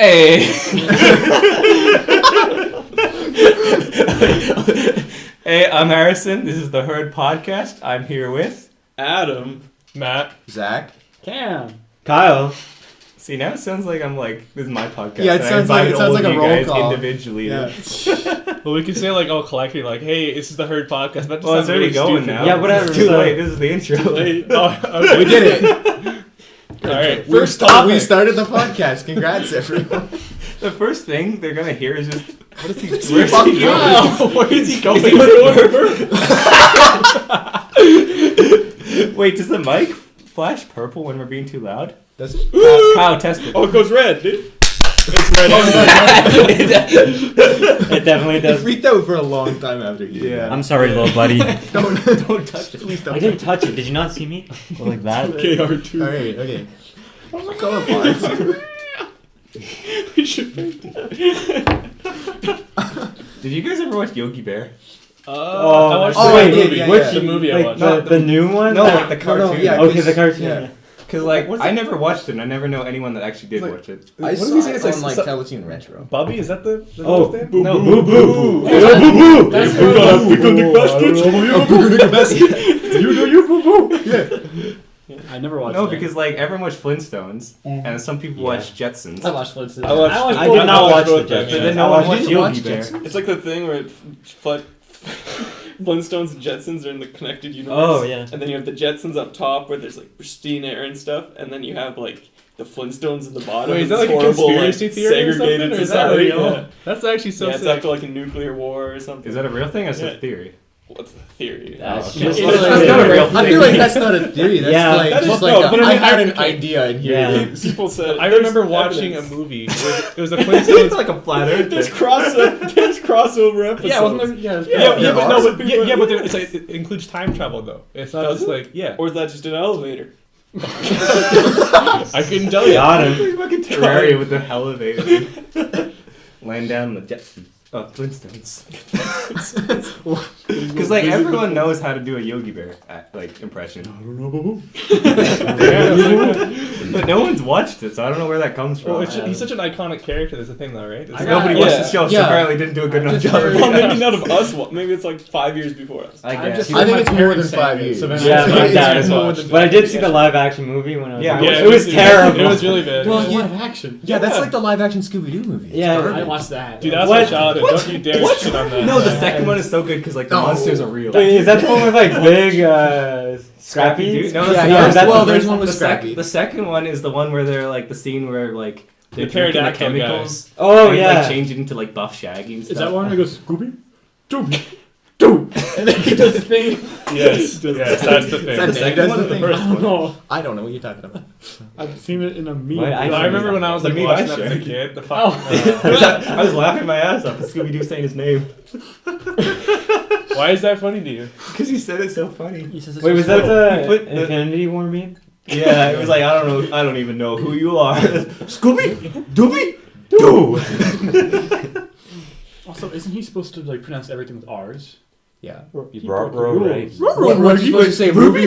Hey. Hey, I'm Harrison. This is the Herd Podcast. I'm here with Adam, Matt, Zach, Cam, Kyle. See, now it sounds like I'm like, this is my podcast. Yeah, it sounds like a roll guys call. individually. Yeah. well, we could say like all collectively, like, "Hey, this is the Herd Podcast." But Well, it's already going now. Yeah, whatever. It's too So- late. This is the intro. okay. We did it. All right, We started the podcast. Congrats, everyone. The first thing they're gonna hear is just, what is he? Where's Where's he he going? going? Where is he going? Wait, does the mic flash purple when we're being too loud? Does it? Kyle, test it. Oh, it goes red, dude. It's red. It definitely It does. freaked out for a long time after you did Yeah. I'm sorry, little buddy. that. Don't touch it. Please don't. I didn't touch it. Did you not see me? Go like that. Okay, R2. Alright, okay. Go apart. We should paint it. Did you guys ever watch Yogi Bear? I watched oh, the I did, movie. yeah, Which yeah. the movie I Like watched? the new one? No, like the cartoon. yeah. Okay, 'cause- the cartoon. yeah. Yeah. Because like What's I it- never watched it, and I never know anyone that actually did Like- watch it. I What saw did he say? it It's like on like so- Teletoon Retro. Bobby, is that the Oh, name? boo No, boo boo. Hey, Yo, boo boo. That's what I'm You do you boo boo. I never watched No, that. because like everyone watched Flintstones, and some people Yeah. watched Jetsons. I watched Flintstones. I did not watch the both Jetsons. then. But then no I one watched watched Did you watch Yogi Bear. Jetsons? It's like the thing where Flintstones and Jetsons are in the connected universe. Oh yeah. And then you have the Jetsons up top where there's like pristine air and stuff, and then you have like the Flintstones in the bottom. Wait, is that It's like a horrible, conspiracy theory or segregated something? Or is that society. real? Yeah. That's actually so Yeah, it's sick. after like a nuclear war or something. Is that a real thing? Or is it Yeah. a theory? What's the theory? That's okay. just That's like- not a real I feel like that's not a theory. That's Yeah. like That is- just no, like but a, I I mean, had an okay. idea and here Yeah. it is. People said. I there's remember watching a evidence. movie. It was the It's Flintstones. like a flat Earth. There's thing. crossover episodes. Yeah, wasn't there? Yeah, Yeah, yeah, but no, there but are. yeah, but there, it's like, it includes time travel though. It's not Does just it? like yeah. Or is that just an elevator? I couldn't tell you. Got him. It's like fucking Terraria with the elevator. Land down the Jetsons. Oh, Flintstones. Because like everyone knows how to do a Yogi Bear like impression. But no one's watched it, so I don't know where that comes from. Well, he's such an iconic character. That's the thing, though, right? It's Nobody Yeah. watched the show, so Yeah. apparently didn't do a good enough just job. heard- Well, maybe none of us. Maybe it's like 5 years before us. I I'm guess. just- I think My it's more parents than 5 saying it, years. so then- Yeah, my It's dad. more than But I did see the live action movie when I was. Yeah, like, yeah, it was terrible. It was really bad. Well, Well, you- live action. Yeah, that's Yeah. like the live action Scooby Doo movie. It's Yeah, garbage. I watched that. Dude, that's What? my childhood. What? Don't you dare What? shit on that. No, the second one is so good because like the No. monsters are real. Wait, is that the one with like big Scrappy? Dude? No, Yeah, that's yeah, that's well, the there's first one with the Scrappy. The second one is the one where they're like the scene where like they're The drinking the pterodactyl guy. chemicals. Oh and, yeah. like change it into like buff Shaggy and stuff. Is that one where he goes Scooby? And then he does the thing. Yes, yes, that's the thing. That's the second one. the I first don't one. know. I don't know what you're talking about. I've seen it in a meme. Wait, I remember when I was like The meme watching I that as a shared. kid. The Oh. fucking. I was laughing my ass off at Scooby Doo saying his name Why is that funny to you? because he said it so funny. He says it's Wait, was so that slow. He put the the- Infinity War meme? Yeah, it was like I don't even know who you are. Scooby Dooby Doo. Also, isn't he supposed to like pronounce everything with R's? Yeah. He broke the rules. What are you supposed to say? Ruby,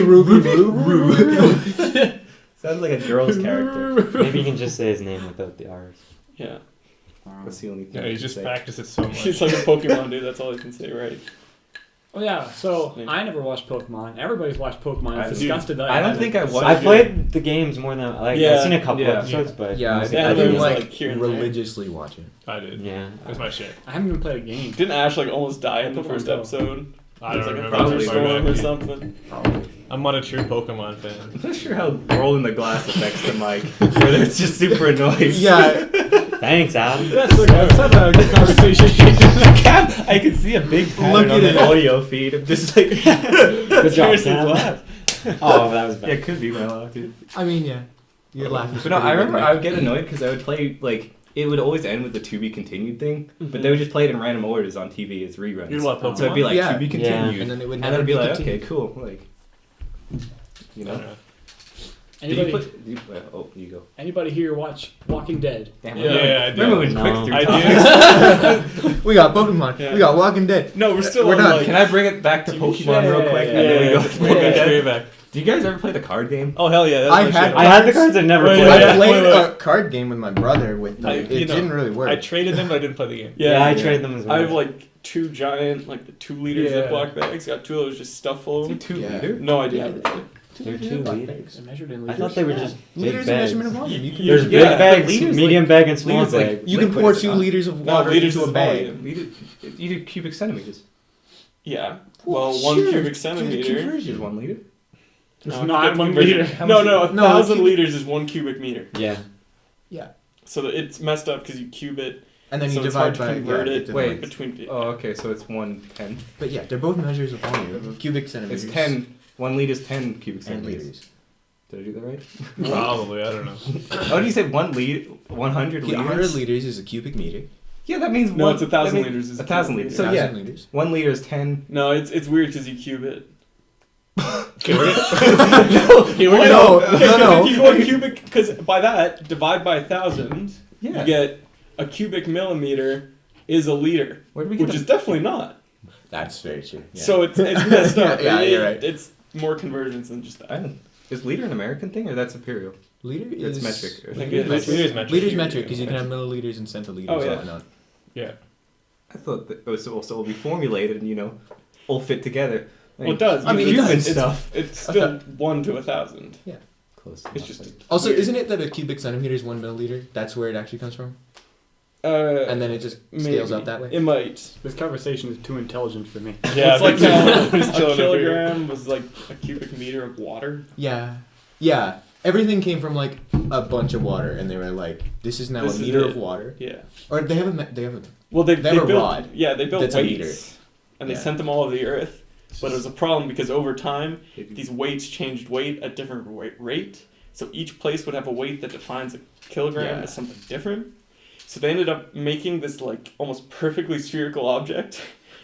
Sounds like a girl's character. Maybe you can just say his name without the R's. Yeah. That's the only thing. Yeah, I he can just say. practices so much. He's like a Pokemon dude. That's all I can say, right? Oh yeah, so Snake. I never watched Pokemon. Everybody's watched Pokemon. I- It's dude, disgusted that I don't haven't. think I watched. I played the games more than like Yeah, I've seen a couple yeah. episodes, but Yeah, I mostly think Yeah, I there didn't was, like like, here and there. religiously watch it. I did. yeah. That's my shit. I haven't even played a game. Didn't Ash like almost die in the Pokemon first Go. episode? I There's don't like a remember. Probably thunderstorm or maybe. something. I'm not a true Pokemon fan. I'm not sure how rolling the glass affects the mic. Whether it's just super annoying. Yeah, Thanks, Adam. That's okay. Let's have a good conversation. I can see a big pattern Look on at the it. audio feed of just like. Good job, Harrison's Sam. laugh. Oh, that was Yeah, bad. it could be my laugh, dude. I mean, yeah. Your laugh is But no, I pretty remember good, I would get annoyed because I would play like it would always end with the to be continued thing, but they would just play it in random orders on TV as reruns. You'd what, Pokemon? So it'd be like Yeah. to be Yeah. continued, and then it would and never I'd be like, continued. okay, cool, like, you know. Did you Anybody, put? Oh, you go. anybody here watch Walking Dead? Damn, Yeah, I do. we're moving No. quick through I topics. We got Pokemon. Yeah. We got Walking Dead. No, we're still We're on done. like. Can I bring it back to Pokemon real quick, and Yeah, then we go yeah, to yeah. Walking Okay, Dead? straight back. Do you guys ever play the card game? Oh hell yeah! That's I my had- shit. I had the cards. I never Wait, played. wait, it. I played wait, wait. a card game with my brother with them. It didn't really work. I traded them, but I didn't play the game. Yeah, I traded them as well. I have like 2 giant, like the 2-liter Yeah. Ziploc bags. Got 2 of those just stuffed full of them. 2 Yeah. liter? No idea. They're 2 liters. They're measured in I liters. thought they were just big Liters a bags. measurement of volume. You can, There's Yeah, big but bags, liters, medium like- bag, and small liters, like- bag. you can liquid pour is 2 not- liters of No, water liters into is a bag. volume. You do cubic centimeters. Yeah. Well, Well, 1 sure. cubic Do centimeter. Is conversion. 1 liter? It's No, not cubic 1 conversion. liter. How No, much- no, No, 1,000 cubic- liters is 1 cubic meter. Yeah. So it's messed up because you cube it And then So you it's divide hard to by convert it. Wait. between. Oh, okay, so it's 110. But yeah, they're both measures of volume. Cubic centimeters. It's 10. 1 liter is 10 cubic and centimeters. liters. Did I do that right? Probably, I don't know. Oh, do you say 1 liter? 100 Yeah, liters? 100 liters is a cubic meter. Yeah, that means No, one, it's 1,000 that means- liters. Is 1,000 liters. So yeah, 1,000 liters. 1 liter is 10. No, it's weird because you cube it. Okay, we're gonna, okay, we're Oh, gonna, no, Okay, no, 'cause no. if you go in cubic, because by that divide by 1,000, Yeah. you get a cubic millimeter is a liter, Where did we get which the- is definitely not. That's very true. Yeah. So it's messed up. Yeah, you're right. It's more convergence than just I that. don't, is liter an American thing or that's imperial? liter It's is metric. I think Liter's it's metric. Liter's metric because you can have milliliters and centiliters Oh, and yeah. whatnot. yeah. I thought that it was also will be formulated and all fit together. Well, it does. I mean, it's, human it's, stuff. It's still 1 to 1,000. Close. It's enough, just. like- Also, isn't it that a cubic centimeter is 1 milliliter? That's where it actually comes from? And then it just scales maybe. up that way? It might. This conversation is too intelligent for me. Yeah, It's like me too. a Just chilling over here. kilogram was like a cubic meter of water. Yeah. Yeah. Everything came from like a bunch of water, and they were like, "This is now This a is meter it. of water." Yeah. Or they have a they have a Well, they They have a built. rod Yeah, they built that's a meter. weights, and they Yeah. sent them all over the earth. But it was a problem because over time, Maybe- these weights changed weight at different rate. So each place would have a weight that defines a kilogram Yeah. as something different. So they ended up making this like almost perfectly spherical object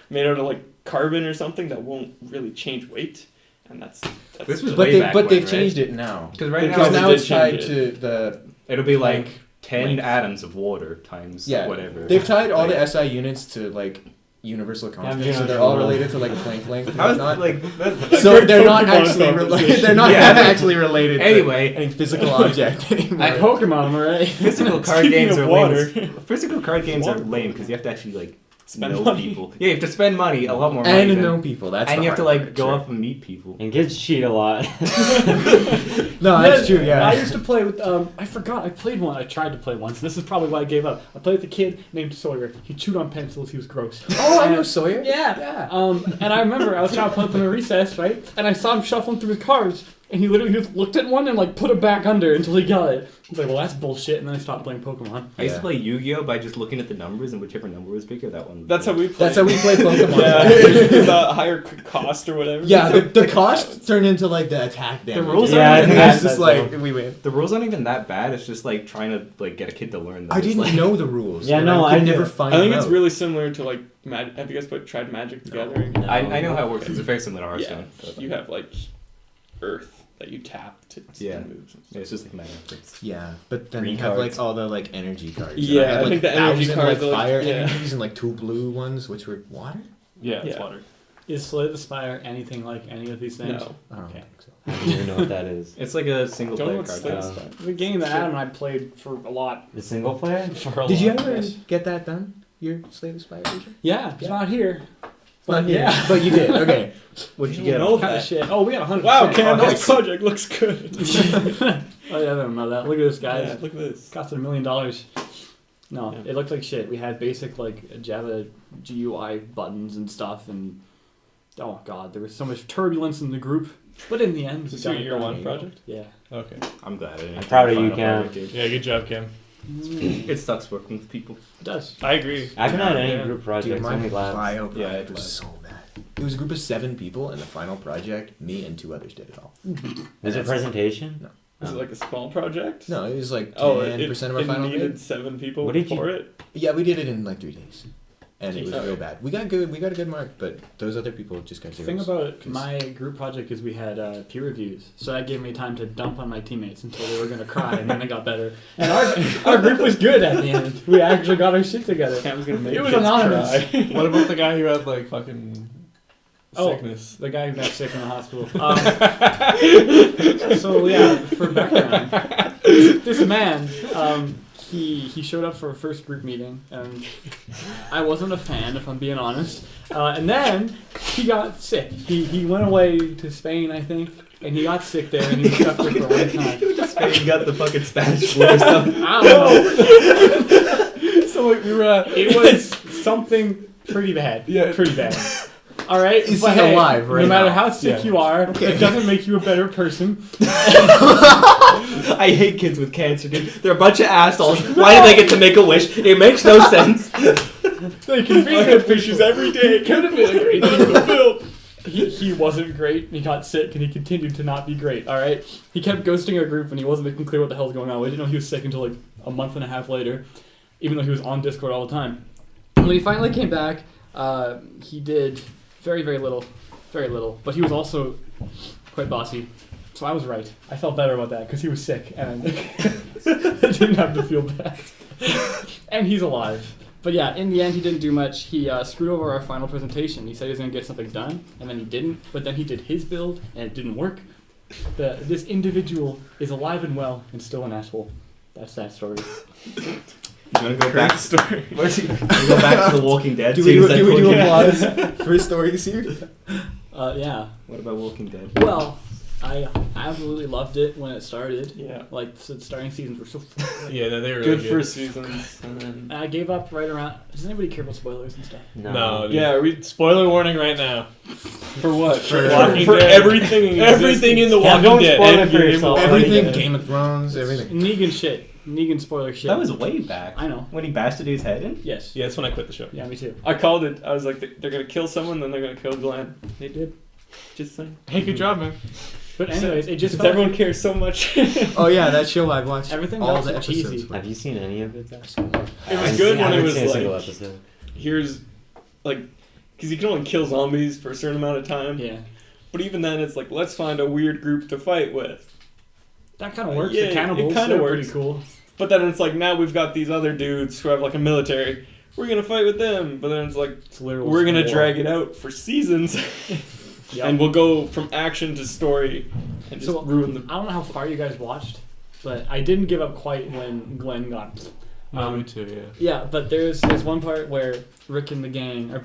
made out of like carbon or something that won't really change weight, and that's This was But way they back but when, they've right? changed it now. Because right Because Because now they now did it's tied change to the it'll be like 10 length. atoms of water times Yeah. whatever. They've tied all Like- the SI units to like universal constants, so geometry they're all one. related to like Planck length. and How is whatnot. like that, So they're not Pokemon actually related. conversation. They're not Yeah. actually related. To Anyway. any physical object anymore. Like Pokemon, alright? physical card Speaking games of are water. lame. Physical card games are Water. lame because you have to actually like Spend know money. people. Yeah, you have to spend money, a lot more money. and than- know people. That's and the you have to hard like part, go sure. up and meet people. And kids cheat a lot. No, that's true. I Yeah. used to play with, I forgot, I played one, I tried to play once, and this is probably why I gave up. I played with a kid named Sawyer. He chewed on pencils, he was gross. Oh, I know And- Sawyer. Yeah. Yeah. And I remember I was trying to play with him in recess, right? And I saw him shuffling through his cards, and he literally just looked at one and like put it back under until he got it. I was like, well, that's bullshit. And then I stopped playing Pokemon. I used to Yeah. play Yu-Gi-Oh by just looking at the numbers and whichever number was bigger, that one. That's how we play. That's how we play Pokemon. Yeah, is that higher cost or whatever? Yeah, So the like cost turned into like the attack damage. rules Yeah, and I it's just that like though. we win. The rules aren't even that bad. It's just like trying to like get a kid to learn them. I It's didn't like, know the rules. Yeah, and no, I could I never did. find I think them it's out. really similar to like have you guys tried Magic the Gathering? No. I know how it works. It's very similar to Yeah, Hearthstone. but- you have like Earth that you tap to Yeah. spend moves. And stuff. Yeah, it's just like mana. It's- Yeah, but then Green you have cards. like all the like energy cards. And Yeah, had, I like, think the energy 1,000, cards like are, like- fire yeah. energies and like 2 blue ones, which were water. Yeah, it's Yeah. water. Is Slay the Spire anything like any of these things? No. I don't Okay. think so. I don't even know what that is. It's like a single Don't know player what's card. Slay game. the Spire. The game that Adam and I played for a lot. The single player? For a Did you lot. ever Yes. get that done? Your Slay the Spire version? Yeah, it's Yeah. not here. Not here, yeah. but you did. Okay. What'd you You get? know Kind of that. shit. Oh, we got 100%. Wow, Cam, Oh, this nice. project looks good. Oh, yeah, I don't know that. Look at this, guys. Yeah, look at this. Costed $1 million. No, Yeah. it looked like shit. We had basic like Java GUI buttons and stuff, and oh god, there was so much turbulence in the group. But in the end, Is we this got your it year done. one project? Yeah. Okay. I'm glad I didn't. I'm proud of you, Final Cam. project, Yeah, good job, Cam. Mm, It sucks working with people. it does. I agree. I haven't had any Yeah. group Dude, projects, my only labs. bio Yeah, project it was was. so bad. It was a group of 7 people, and the final project, me and 2 others did it all. Is it presentation? No. Was it like a small project? No, it was like 10% Oh, it of our final needed grade. 7 people What did you- for it. Yeah, we did it in like 3 days, and it was Okay. real bad. We got good. We got a good mark, but those other people just got The zeros. thing about 'cause- my group project is we had peer reviews, so that gave me time to dump on my teammates until they were gonna cry, and then they got better. And our group was good at the end. We actually got our shit together. Cam's gonna make It was kids anonymous. cry. What about the guy who had like fucking Oh, Sickness. the guy who got sick in the hospital. So yeah, for background, this man, he showed up for a first group meeting, and I wasn't a fan, if I'm being honest. And then he got sick. He went away to Spain, I think, and he got sick there, and he was stuck there for a long time. Spain got the fucking Spanish flu or something. I don't know. So like we were. It was something pretty bad. Yeah. Pretty bad. All right, Is but he hey, alive right no matter now? how sick Yeah. you are, it doesn't make you a better person. I hate kids with cancer, dude. They're a bunch of assholes. Why did they get to make a wish? It makes no sense. They can be I good have wishes people. every day. It could have been a great thing fulfilled. He wasn't great, and he got sick, and he continued to not be great, alright? He kept ghosting our group, and he wasn't making clear what the hell's going on. We didn't know he was sick until like a month and a half later, even though he was on Discord all the time. And when he finally came back, he did very, very little. Very little. But he was also quite bossy. So I was right. I felt better about that, because he was sick, and I didn't have to feel bad. And he's alive. But yeah, in the end, he didn't do much. He screwed over our final presentation. He said he was going to get something done, and then he didn't. But then he did his build, and it didn't work. This individual is alive and well, and still an asshole. That's that story. You wanna go back? story. Where's he? We go back to The Walking Dead. Do we series do Walking Dead. applause for stories here? Yeah. What about Walking Dead? Well, I absolutely loved it when it started. Yeah. Like, the starting seasons were so Yeah, no, they were Good really first seasons. And then... I gave up right around... Does anybody care about spoilers and stuff? No, dude. Yeah, we Spoiler warning right now. for what? For For, Walking for Dead. everything. Everything in the Yeah, Walking don't Dead. spoil it for Endgame, yourself. Walking Everything, Dead. Game of Thrones, everything. Negan shit. Negan spoiler shit. That was way back. I know. When he bashed a dude's head in? Yes. Yeah, that's when I quit the show. Yeah, me too. I called it. I was like, they're gonna kill someone, then they're gonna kill Glenn. They did. Just saying. Hey, good job, man. But anyways, it just Because felt everyone like cares so much. Oh yeah, that show I've watched. everything all else the was episodes. cheesy. Have you seen any of it? It was good when it was a single like, episode. here's, like, because you can only kill zombies for a certain amount of time. Yeah. But even then, it's like, let's find a weird group to fight with. That kind of works. Yeah, The it cannibals, kinda they're works. pretty cool. But then it's like, now we've got these other dudes who have like a military. We're gonna fight with them. But then it's like, It's literal we're gonna war. drag it out for seasons. Yep. And we'll go from action to story and just So, ruin the. I don't know how far you guys watched, but I didn't give up quite when Glenn got... Me too, yeah. Yeah, but there's one part where Rick and the gang they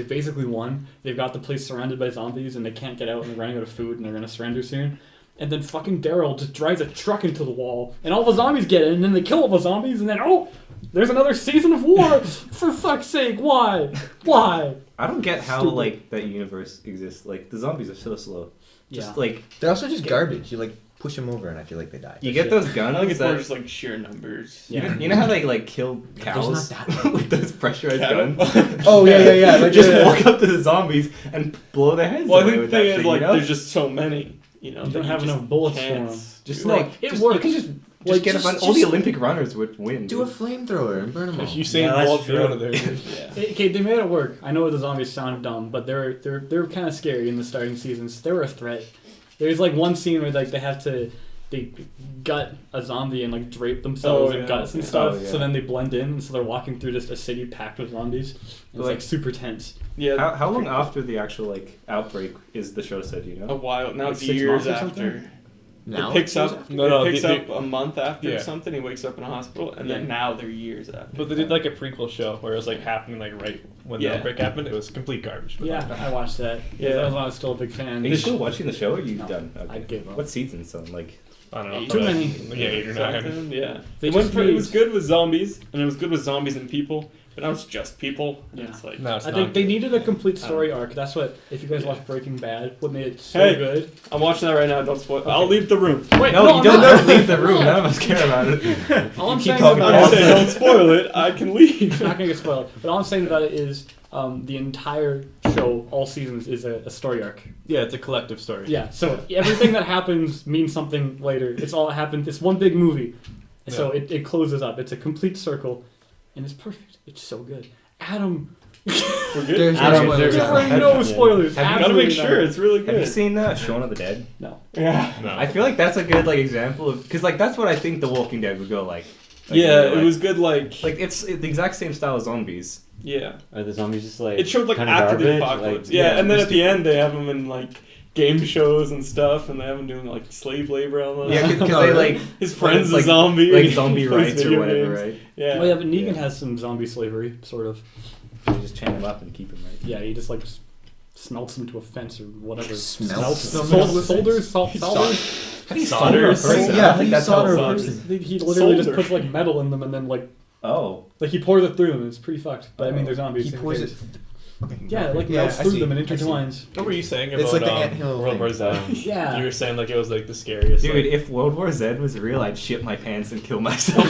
basically won. They've got the place surrounded by zombies and they can't get out and they're running out of food and they're gonna surrender soon. And then fucking Daryl just drives a truck into the wall and all the zombies get in and then they kill all the zombies and then there's another season of war. For fuck's sake, why? Why? I don't get how Stupid. like that universe exists. Like the zombies are so slow. Just Yeah. like They're also just garbage. You like push them over and I feel like they die. you get those guns. I think it's more that, just like sheer numbers. Yeah. you know how they like kill cows There's not that with those pressurized Cattle. guns? Oh yeah. Like Just walk up to the zombies and blow their heads Well, I away think with the that thing is, shit, like, you know? there's just so many. You know, You don't that have just enough bullets for can't 'em. Just do like it just, works. You can just Like, get just- up on all the just- Olympic runners would win. Do a dude. flamethrower and burn them all. If Usain Yeah, that's Bolt true. out of there, dude. Yeah. Okay, they made it work. I know the zombies sound dumb, but they're kind of scary in the starting seasons. They were a threat. There's like one scene where like they gut a zombie and like drape themselves Oh, in yeah. guts and stuff. Oh, yeah. So then they blend in, and so they're walking through just a city packed with zombies. And it's like Like- super tense. Yeah. How long after the actual like outbreak is the show set? Do you A know? while. Now Like it's 6 years months or after. something? Now It picks it goes up. No, it picks they- up a month after Yeah. or something. He wakes up in a hospital, and then Yeah. now they're years after. But they did like a prequel show where it was like happening like right when Yeah. the outbreak happened. It was complete garbage. But Yeah, I watched that. Yeah. That was when I was still a big fan. Are you still watching the show? Or are you No, done? I gave up. What season? So like, I don't know. Too probably, many. Yeah, 8 or 9. Something, yeah. They It, went just for, it need- was good with zombies, and it was good with zombies and people. But now it's just people. and Yeah. It's like, No, it's I not. think they needed a complete story arc. That's what, if you guys watch Breaking Bad, what made it so Hey. good. I'm watching that right now. Don't spoil. I'll leave the room. Wait, no, you I'm don't not. ever leave the room. None of us care about it. All I'm keep saying talking about I'm about it, just saying, don't spoil it. I can leave. it's not gonna get spoiled. But all I'm saying about it is, the entire show, all seasons, is a story arc. Yeah, it's a collective story. Yeah. So everything that happens means something later. It's all happened. It's one big movie. And so it closes up. It's a complete circle, and it's perfect. It's so good. Adam, We're good. There's I don't- no there's- spoilers. there were Have- no yeah. spoilers. Have you- Gotta make Absolutely sure none. it's really Have you good. seen Shaun of the Dead? No. Yeah. No. I feel like that's a good like example of because like that's what I think The Walking Dead would go like. Yeah, like, it was good. Like like it's the exact same style as zombies, Yeah. Are the zombies just like It showed like kinda after the garbage? apocalypse. Like, yeah, and then just at the end they have them in like game shows and stuff, and they have them doing like slave labor almost. Yeah, because they like His friend's like, a zombie. like and he zombie plays rights or video whatever, games. right? Yeah. Well, yeah, but Negan Yeah. has some zombie slavery, sort of. You just chain them up and keep them right. Yeah, he just like smelts them to a fence or whatever. Smelts them? Solders? Solders? How do you solder a person? Yeah, I think think that's solder how a it person. He literally just Solder. puts like metal in them and then like Oh. he pours it through them. It's pretty fucked. But I mean, they're zombies. He who pours cares? it. Okay, Yeah, it, like yeah, melts I through see, them and I see. intertwines. What were you saying It's about like the anthill World War thing. Z? Yeah. You were saying like it was like the scariest. Dude, like, if World War Z was real, I'd shit my pants and kill myself.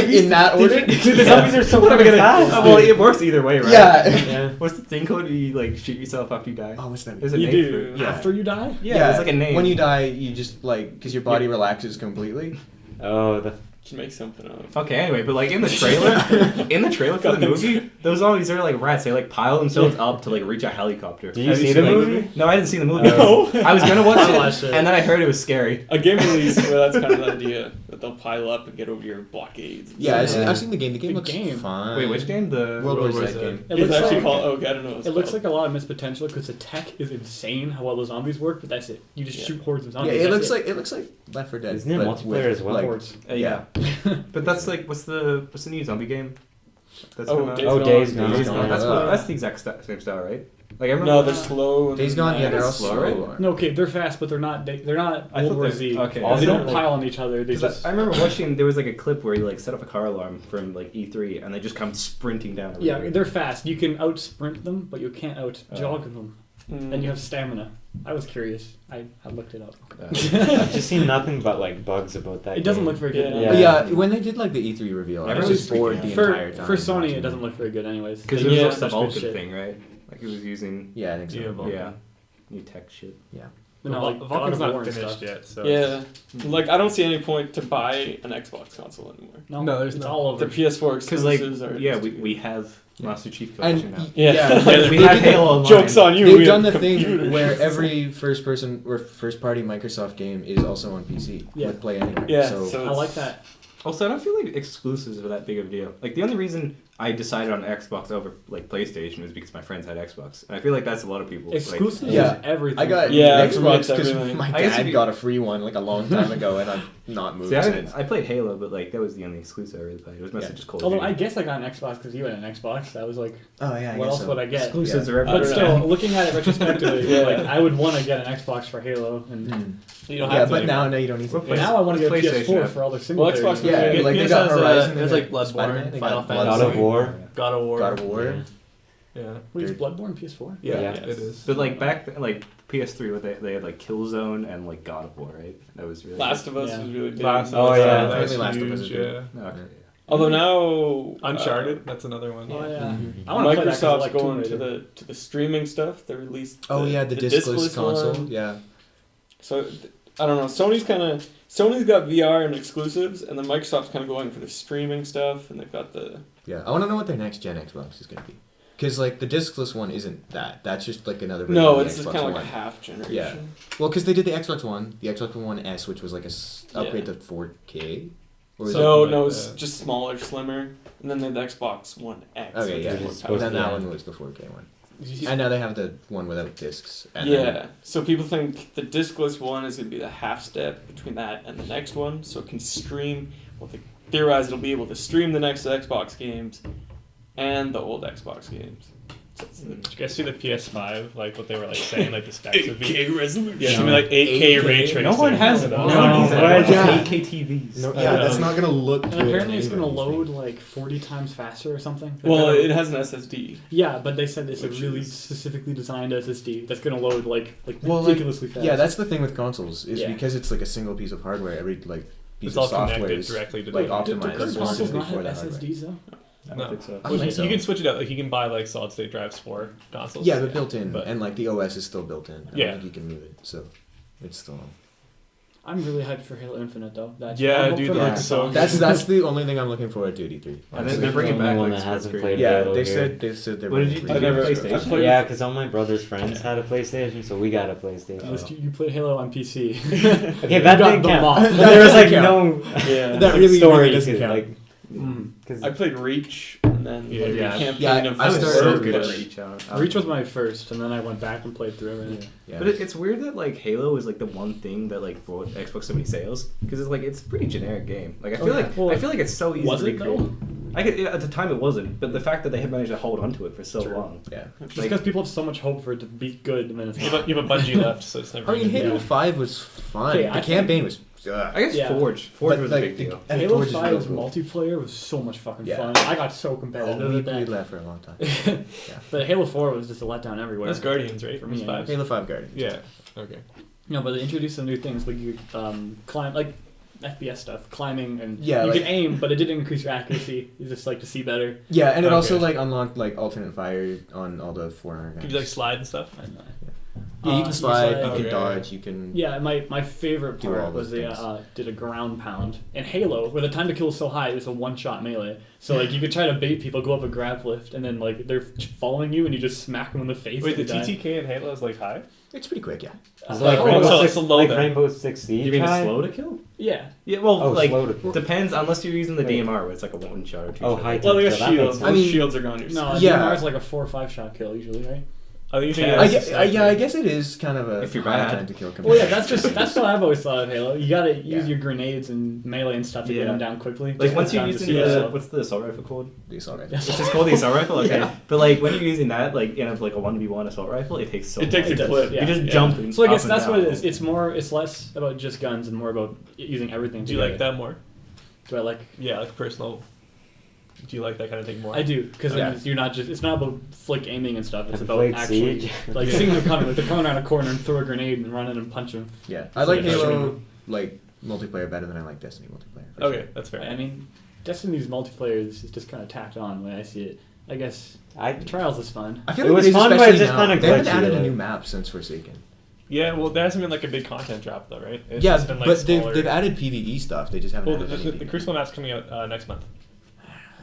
In that order? Dude, the zombies are so What am I fucking gonna- fast. Oh, well, it works either way, right? Yeah. Yeah. What's the thing called? You like shoot yourself after you die? Oh, what's that? There's a You name do. for it. Yeah. After you die? Yeah, there's like a name. When you die, you just like because your body relaxes completely. Oh, the Just make something up. Okay, anyway, but like in the trailer for the movie, those zombies are like rats. They like pile themselves up to like reach a helicopter. Did you Have see the like- movie? No, I didn't see the movie. No. I was gonna watch I it, watched it. and then I heard it was scary. A game release where that's kind of the idea that they'll pile up and get over your blockades. and Yeah, stuff. I've seen the game. The game The looks game. fine. Wait, which game? The World War War Z Z. game. It It's looks actually like called. Oh, God, I don't know. What it's it looks called. like a lot of missed potential because the tech is insane how well the zombies work, but that's it. You just Yeah. shoot hordes of Yeah, zombies. it that's looks like Left 4 Dead. Isn't it but multiplayer with, as well? like, hordes. yeah. But that's like what's the new zombie game? That's Oh, coming out? Days Oh, Gone. Days Gone. Days Gone. That's Yeah. that's the exact same style, right? Like I remember. No, they're slow. And Days Gone. Yeah, nice. they're all slow, slow. right? No, okay, they're fast, but they're not. They're not I World thought War they- Z. okay. They don't They're- pile on each other. They 'Cause just. I remember watching. There was like a clip where you like set up a car alarm from like E3, and they just come sprinting down. Yeah, everywhere. they're fast. You can out sprint them, but you can't out jog Oh. them. Mm. And you have stamina. I was curious. I looked it up. I've just seen nothing but like bugs about that. It doesn't game. look very good. Yeah. But yeah, when they did like the E3 reveal, I Everyone's was just bored freaking the out. For, entire time. for Sony, watching it doesn't them. look very good, anyways. Because They it was use also the such good Vulcan shit. thing, right? Like it was using. Yeah, I think so. Yeah, Vulcan. Yeah. New tech shit. But no, like God Vulcan's of War not and finished stuff. yet, so Yeah, like I don't see any point to buy an Xbox console anymore. No, there's it's not. all The over. PS4 Because like exclusives are. yeah, just- we have Master Chief And Collection now. Yeah. we have Halo Online. Jokes on you. They've we done have the thing computers. where every first party Microsoft game is also on PC Yeah. with Play Anywhere. Yeah, So, so I like that. Also, I don't feel like exclusives are that big of a deal. Like the only reason I decided on Xbox over like PlayStation was because my friends had Xbox, and I feel like that's a lot of people. Exclusive Like, Yeah. is everything. I got Yeah, for me Xbox it's because everything. my I guess dad if you- got a free one like a long time ago, and I've not moved See, since. I played Halo, but like that was the only exclusive I really played. It was mostly Yeah. just Call of Although Duty. I guess I got an Xbox because you had an Xbox. I was like, Oh yeah, I what guess else so. would I get? Exclusives Yeah. are I everywhere. But don't still, know. looking at it retrospectively, Yeah. like I would want to get an Xbox for Halo, and Mm. You don't Yeah, have to but anymore. now you don't need to. Well, but now I want to get a PlayStation PS4 app. for all the single Well, players. Xbox Yeah, P- like they PS got has, Horizon. there's they like got Bloodborne, Spider-Man, they Final got Fantasy. God of War. God of War. God of War. Yeah. Wait, is Bloodborne PS4? Yeah. Yeah. It is. But like back then, like PS3, what they had like Killzone and like God of War, right? That was really Last of Us Yeah. was really big. Last Oh, of Us, yeah. that's Apparently Last of Us huge, is good. yeah. No, okay, Although now Uncharted, that's another one. Oh yeah. Mhm. I want to play that 'cause I Microsoft's like Tomb going Raider. to the streaming stuff. They released. Oh yeah, the discless console. one. Yeah. So I don't know. Sony's got VR and exclusives, and then Microsoft's kind of going for the streaming stuff, and they've got the. Yeah, I want to know what their next gen Xbox is going to be. Because, like, the discless one isn't that. That's just, like, another version No, of the it's just Xbox kind of like One. a half generation. Yeah. Well, because they did the Xbox One S, which was, like, a upgrade Yeah. to 4K. Or was No, Something no, like it's that. just smaller, slimmer, and then they had the Xbox One X. Okay, which yeah. is more it's And supposed then to that be- one was the 4K one. You- And now they have the one without discs. And Yeah, then- so people think the discless one is going to be the half step between that and the next one, so it can stream. Well, they theorize it'll be able to stream the next Xbox games and the old Xbox games. So it's the Did you guys see the PS5? Like what they were like saying, like the specs would be. resolution. Yeah, it's gonna be like 8K ray tracing. No one has and no all one that. has what? Yeah. 8K TVs. No, I yeah, know. that's not going to look And good apparently it's going to anyway. load like 40 times faster or something. Well, it has an SSD. Yeah, but they said it's a Which really is- specifically designed SSD that's going to load like Well, like, ridiculously fast. Yeah, that's the thing with consoles, is Yeah. because it's, like, a single piece of hardware. Every, like, piece It's of all software connected is... directly to like, the. optimized Do current consoles specifically not for have that hardware. SSDs though? I No. don't think so. I Well, think you so. can switch it out. Like you can buy like solid state drives for consoles. Yeah, but built in, But- and like the OS is still built in. I Yeah. don't think you can move it, so it's still. I'm really hyped for Halo Infinite though. That's Yeah, I hope dude, for that looks so Microsoft. That's the only thing I'm looking forward to at E3. And honestly. they're bringing The only back one like that hasn't Sports played Grid. Yeah, Halo they here. said they're. What did you- bringing did you it have back. PlayStation? I played- Yeah, because all my brother's friends had a PlayStation, so we got a PlayStation. Unless you played Halo on PC. Okay, that got didn't the count. mod. But there was like That no Yeah. That like, really story doesn't to count. like. Because I played Reach and then Yeah, like, yeah. a campaign Yeah, of I I was started so with good at Reach. Reach. Reach was my first, and then I went back and played through it. Yeah. But it's weird that like Halo is like the one thing that like brought Xbox so many sales because it's like it's a pretty generic game. Like I feel like Well, I feel like it's so easy was to it, recreate. though? I could at the time it wasn't, but the fact that they had managed to hold onto it for so True. long. Yeah. Just Like- because people have so much hope for it to be good, and then it's you not. have a Bungie left, so it's never. I mean, gonna be- Halo Yeah. 5 was fun. Okay, the I campaign was. I guess Yeah. Forge But, was like, a big deal. and Halo Forge is 5's real cool. multiplayer was so much fucking Yeah. fun. I got so Oh, competitive we with that. left for a long time. But Halo 4 was just a letdown everywhere. That's Guardians, right? For me, It's five. Halo 5 Guardians. Yeah. Okay. No, but they introduced some new things like you climb, like FPS stuff, climbing, and Yeah, you like- can aim, but it didn't increase your accuracy. You just like to see better. Yeah, and it Okay. also like unlocked like alternate fire on all the Forerunner guys. Could you like slide and stuff? And, yeah, you can slide, you Okay. can dodge, you can. yeah, my favorite Do all part was those they things. did a ground pound in Halo, where the time to kill is so high, it's a one-shot melee. So like you could try to bait people, go up a grab lift, and then like they're following you, and you just smack them in the face. Wait, the and they die. TTK in Halo is like high? It's pretty quick, yeah. It's like Oh, Rainbow so Six, it's a low like then. Rainbow Six Siege. You mean high? slow to kill? Yeah. Yeah, well, Oh, like slow to kill. depends unless you're using the Wait. DMR where it's like a one shot or two. Oh, shot. high Well, they got So that makes shields. sense. I Those mean- shields are gone. Your No, Yeah. DMR is like a 4 or 5 shot kill usually, right? I think you Yeah, can I use guess, the yeah, I sniper. guess it is kind of a If you're high bad. time to kill. Well, yeah, that's what I've always thought of Halo. You gotta use Yeah. your grenades and melee and stuff to get Yeah. them down quickly. Like Just once you're down to using see the yourself. what's the assault rifle called? the assault rifle. Yes. It's just called the assault rifle. Okay, Yeah. but like when you're using that, like in like a 1v1 assault rifle, it takes so. It takes long. a does, clip. yeah. You just Yeah. jump. And So I guess up and that's what down. it is. It's less about just guns and more about using everything. Do you like that more? Do I like? Yeah, like personal. Do you like that kind of thing more? I do because Yeah. you're not just. It's not about flick aiming and stuff. It's Have you about played actually Siege? like seeing them coming. Like they're coming around a corner and throw a grenade and run in and punch them. Yeah, I like Yeah, Halo like multiplayer better than I like Destiny multiplayer. for Okay, sure. that's fair. I mean, Destiny's multiplayer is just kind of tacked on the way I see it. I guess I Trials is fun. I feel It like was it is fun, but especially it just now. kinda They haven't glitchy, added a like- new map since Forsaken. Yeah, well, there hasn't been like a big content drop though, right? It's Yeah, just been, like, but smaller. they've added PvE stuff. They just haven't Well, added the anything. Crucible map's coming out next month.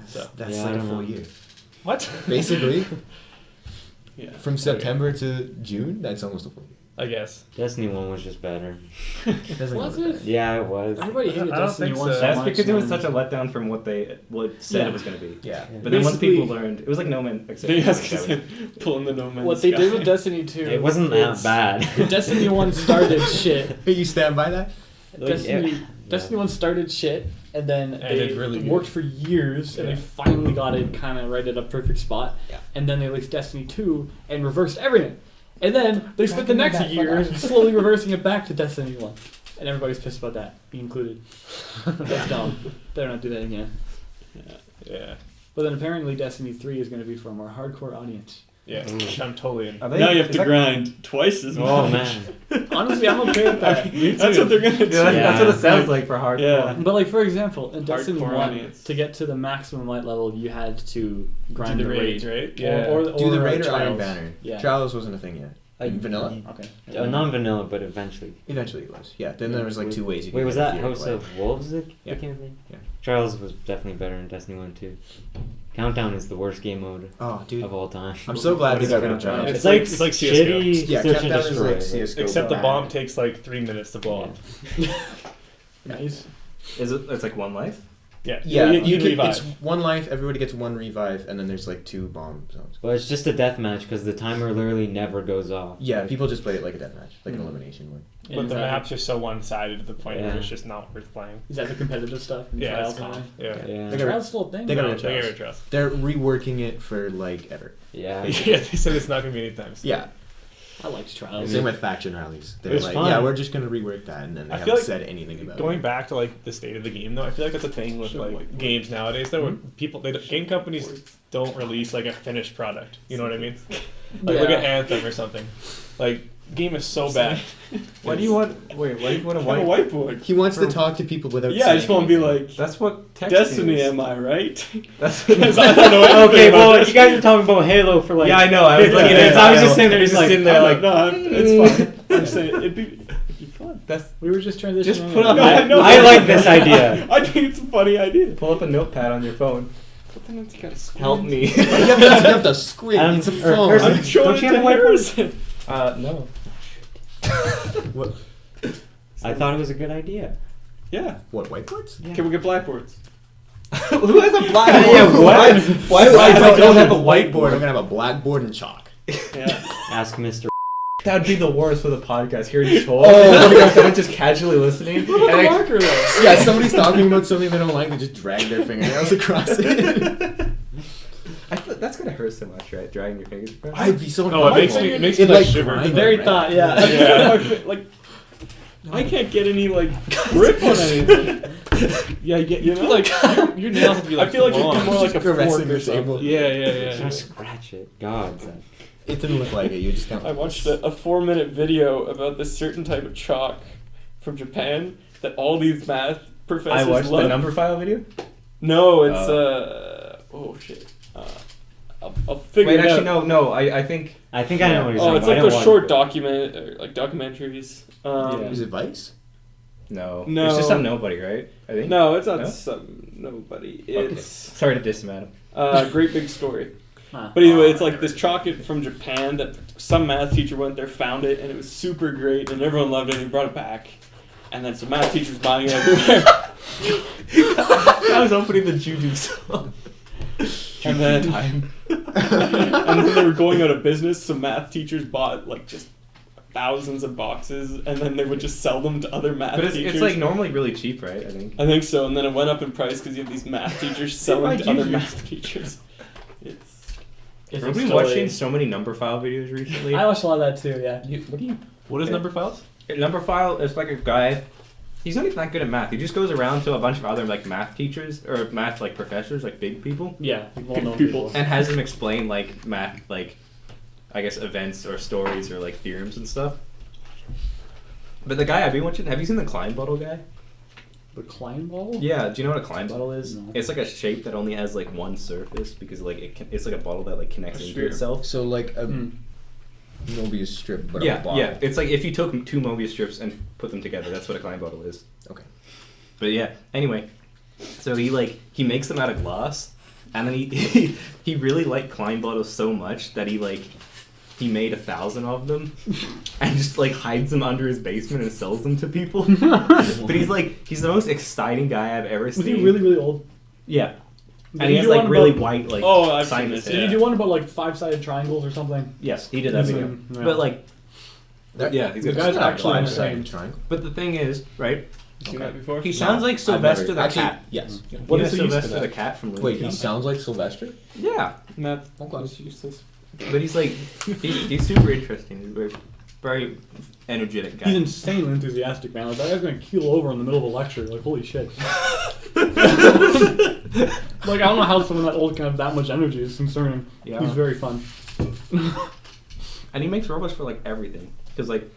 So That's Yeah, like I a don't full know. year. what? Basically, Yeah. from September to June, that's almost a full year. I guess. Destiny 1 was just better. It doesn't Was look it? bad. Yeah, it was. Everybody hated I don't Destiny think 1 so. so That's much. because it was man. such a letdown from what they said Yeah. it was going to be. Yeah. But then once people Basically- learned, it was like No Man's. Except Yeah, I was No Man's gonna Sky. say, pulling the No Man's What they Sky. did with Destiny 2. It wasn't that is- bad. Destiny 1 started shit. Hey, you stand by that? Like, Destiny, yeah. Destiny 1 started shit, and then And they did really good. worked for years, and Yeah. they finally got it kind of right at a perfect spot. Yeah. And then they released Destiny 2 and reversed everything. And then they spent the next year slowly reversing it back to Destiny 1. And everybody's pissed about that, me included. That's dumb. Better not do that again. Yeah. But then apparently Destiny 3 is going to be for a more hardcore audience. Yeah. Ooh. I'm totally in. Are they- Now you have is to that- grind twice as much. Oh man. Honestly, I'm okay with that. That's what they're gonna do. Yeah, that's what it Yeah. sounds like for hardcore. Yeah. But like for example, in Destiny Hardcore 1, audience. to get to the maximum light level, you had to grind Do the the raids, raid, right? Yeah. Or Do the raid or Trials. Iron Banner? Yeah. Trials wasn't a thing yet. In vanilla? Okay. Non-vanilla, but eventually. Eventually it was. Yeah. Then there was like 2 ways you could Wait, was get that if you House play. of Wolves that Yeah. became a thing? Yeah. Trials was definitely better in Destiny 1 too. Countdown is the worst game mode Oh, dude. of all time. I'm so glad they What got is rid of Countdown? Trials. It's like CS:GO. shitty Yeah, search and Countdown is destroy. like CS:GO. Except the bad. bomb takes like 3 minutes to blow up. Nice. Is it? It's like one life. Yeah. Yeah, You can, revive. it's 1 life, everybody gets 1 revive, and then there's like 2 bomb zones. Well, it's just a death match because the timer literally never goes off. Yeah, people just play it like a deathmatch, like an elimination one. But And the is that- maps are so one-sided to the point where Yeah. it's just not worth playing. Is that the competitive stuff? In Yeah, Trials it's and calm. everything? Yeah. Yeah. They got Trials still a thing? They got No, rid of they Trials. got rid of Trials. They're reworking it for like ever. Yeah. Yeah, they said it's not gonna be anytime soon. Yeah, I liked Trials. same with faction rallies. They're It's like, fun. yeah, we're just gonna rework that, and then they I haven't feel like said anything about Going it. back to like the state of the game, though, I feel like that's a thing with like games nowadays. Though, where people, game companies don't release like a finished product. You know what I mean? Like look Yeah. at Anthem or something. Like game is so bad. Why do you want? Wait, why do you want to I have a wipe? whiteboard. He wants to talk to people without. Yeah, I just saying want to be anything. like, That's what text Destiny, is. am I right? That's. 'Cause I don't know anything Okay, about well, this. you guys are talking about Halo for like. Yeah, I know. I was 15 looking at minutes. it. I was just sitting there, He's just like, sitting there, I'm like, like, no, it's fine. I'm saying it'd be fun. that's. We were just transitioning. Just put up- No, I- know I that. like this idea. I think it's a funny idea. Pull up a notepad on your phone. But then it's gotta squint. Help me. you have to squint. It's a phone. Person- I'm showing Don't it you to have a whiteboard? Harrison. No. What? I thought it was a good idea. Yeah. What whiteboards? Can we get blackboards? Who has a blackboard? Yeah, what? Why do I don't have a whiteboard? I'm gonna have a blackboard and chalk. Yeah. Ask Mr. That'd be the worst for the podcast. Hearing Chol. Oh. Someone just casually listening. What about and the I- marker though? Yeah, somebody's talking about something they don't like, they just drag their fingernails across it. I feel that's gonna hurt so much, right? Dragging your fingers across. I'd be so Oh, it makes me It, like like, shiver. grind The very right? thought, yeah. Yeah. Like, I can't get any like grip on anything. Yeah, you feel like your nails have to be like. I feel like it'd be long. more like a Caressing fork or your something. table. Yeah. Just scratch it. God. It didn't look like it. You just kind of. I watched a 4-minute video about this certain type of chalk from Japan that all these math professors I watched love. the number file video. No, it's oh shit. I'll figure Wait, it actually, out. no. I think. I think I know what you're Oh, talking it's about. like I those don't short watch document or like documentaries. Is it Vice? No. No. It's just some nobody, right? I think. No, it's not No? some nobody. Okay. It's Sorry to diss him, Adam. Great Big Story. Huh. But anyway, it's like this chalk from Japan that some math teacher went there, found it, and it was super great, and everyone loved it, and he brought it back. And then some math teachers buying it everywhere. I was opening the Juju song. and then and then they were going out of business. Some math teachers bought like just thousands of boxes, and then they would just sell them to other math But teachers. it's like normally really cheap, right? I think. I think so, and then it went up in price because you have these math teachers selling to other math teachers. It's Is Have it we still watching a- so many number file videos recently? I watched a lot of that too. Yeah. What is Yeah. number files? Number file is like a guy. He's not even that good at math. He just goes around to a bunch of other like math teachers or math like professors, like big people, Yeah. Well-known People. people. and has them explain like math, like I guess events or stories or like theorems and stuff. But the guy I've been watching, have you seen the Klein bottle guy? The Klein bottle? Yeah, do you know what a Klein bottle is? No. It's like a shape that only has like one surface because like it's like a bottle that like connects A into sphere. itself. So like a Hmm. Mobius strip, but a Yeah, bottle. yeah. It's like if you took two Mobius strips and put them together, that's what a Klein bottle is. Okay. But yeah, anyway, so he makes them out of glass, and then he really liked Klein bottles so much that he made 1,000 of them, and just like hides them under his basement and sells them to people. But he's the most exciting guy I've ever Was seen. he really, really old? Yeah, Did and he he has do like one really about- white like. Oh, I've seen sinus this, hair. Did you do one about like 5-sided triangles or something? Yes, he did that video. Yeah. But like, That- yeah, he's the got. guy's Not a actually five-sided insane. triangle. But the thing is, right? Seen that before? He sounds like I've Sylvester never- the actually, cat. Yes. What You is know the use for Sylvester that? the cat from Looney Wait, he Tunes? sounds like Sylvester? Yeah, Math Okay. is useless. but he's like he's super interesting. He's very, very energetic guy. He's insanely enthusiastic, man. Like that guy's gonna keel over in the middle of a lecture. Like holy shit. Like I don't know how someone that old can have that much energy. It's concerning. Yeah. He's very fun. And he makes robots for like everything. Because like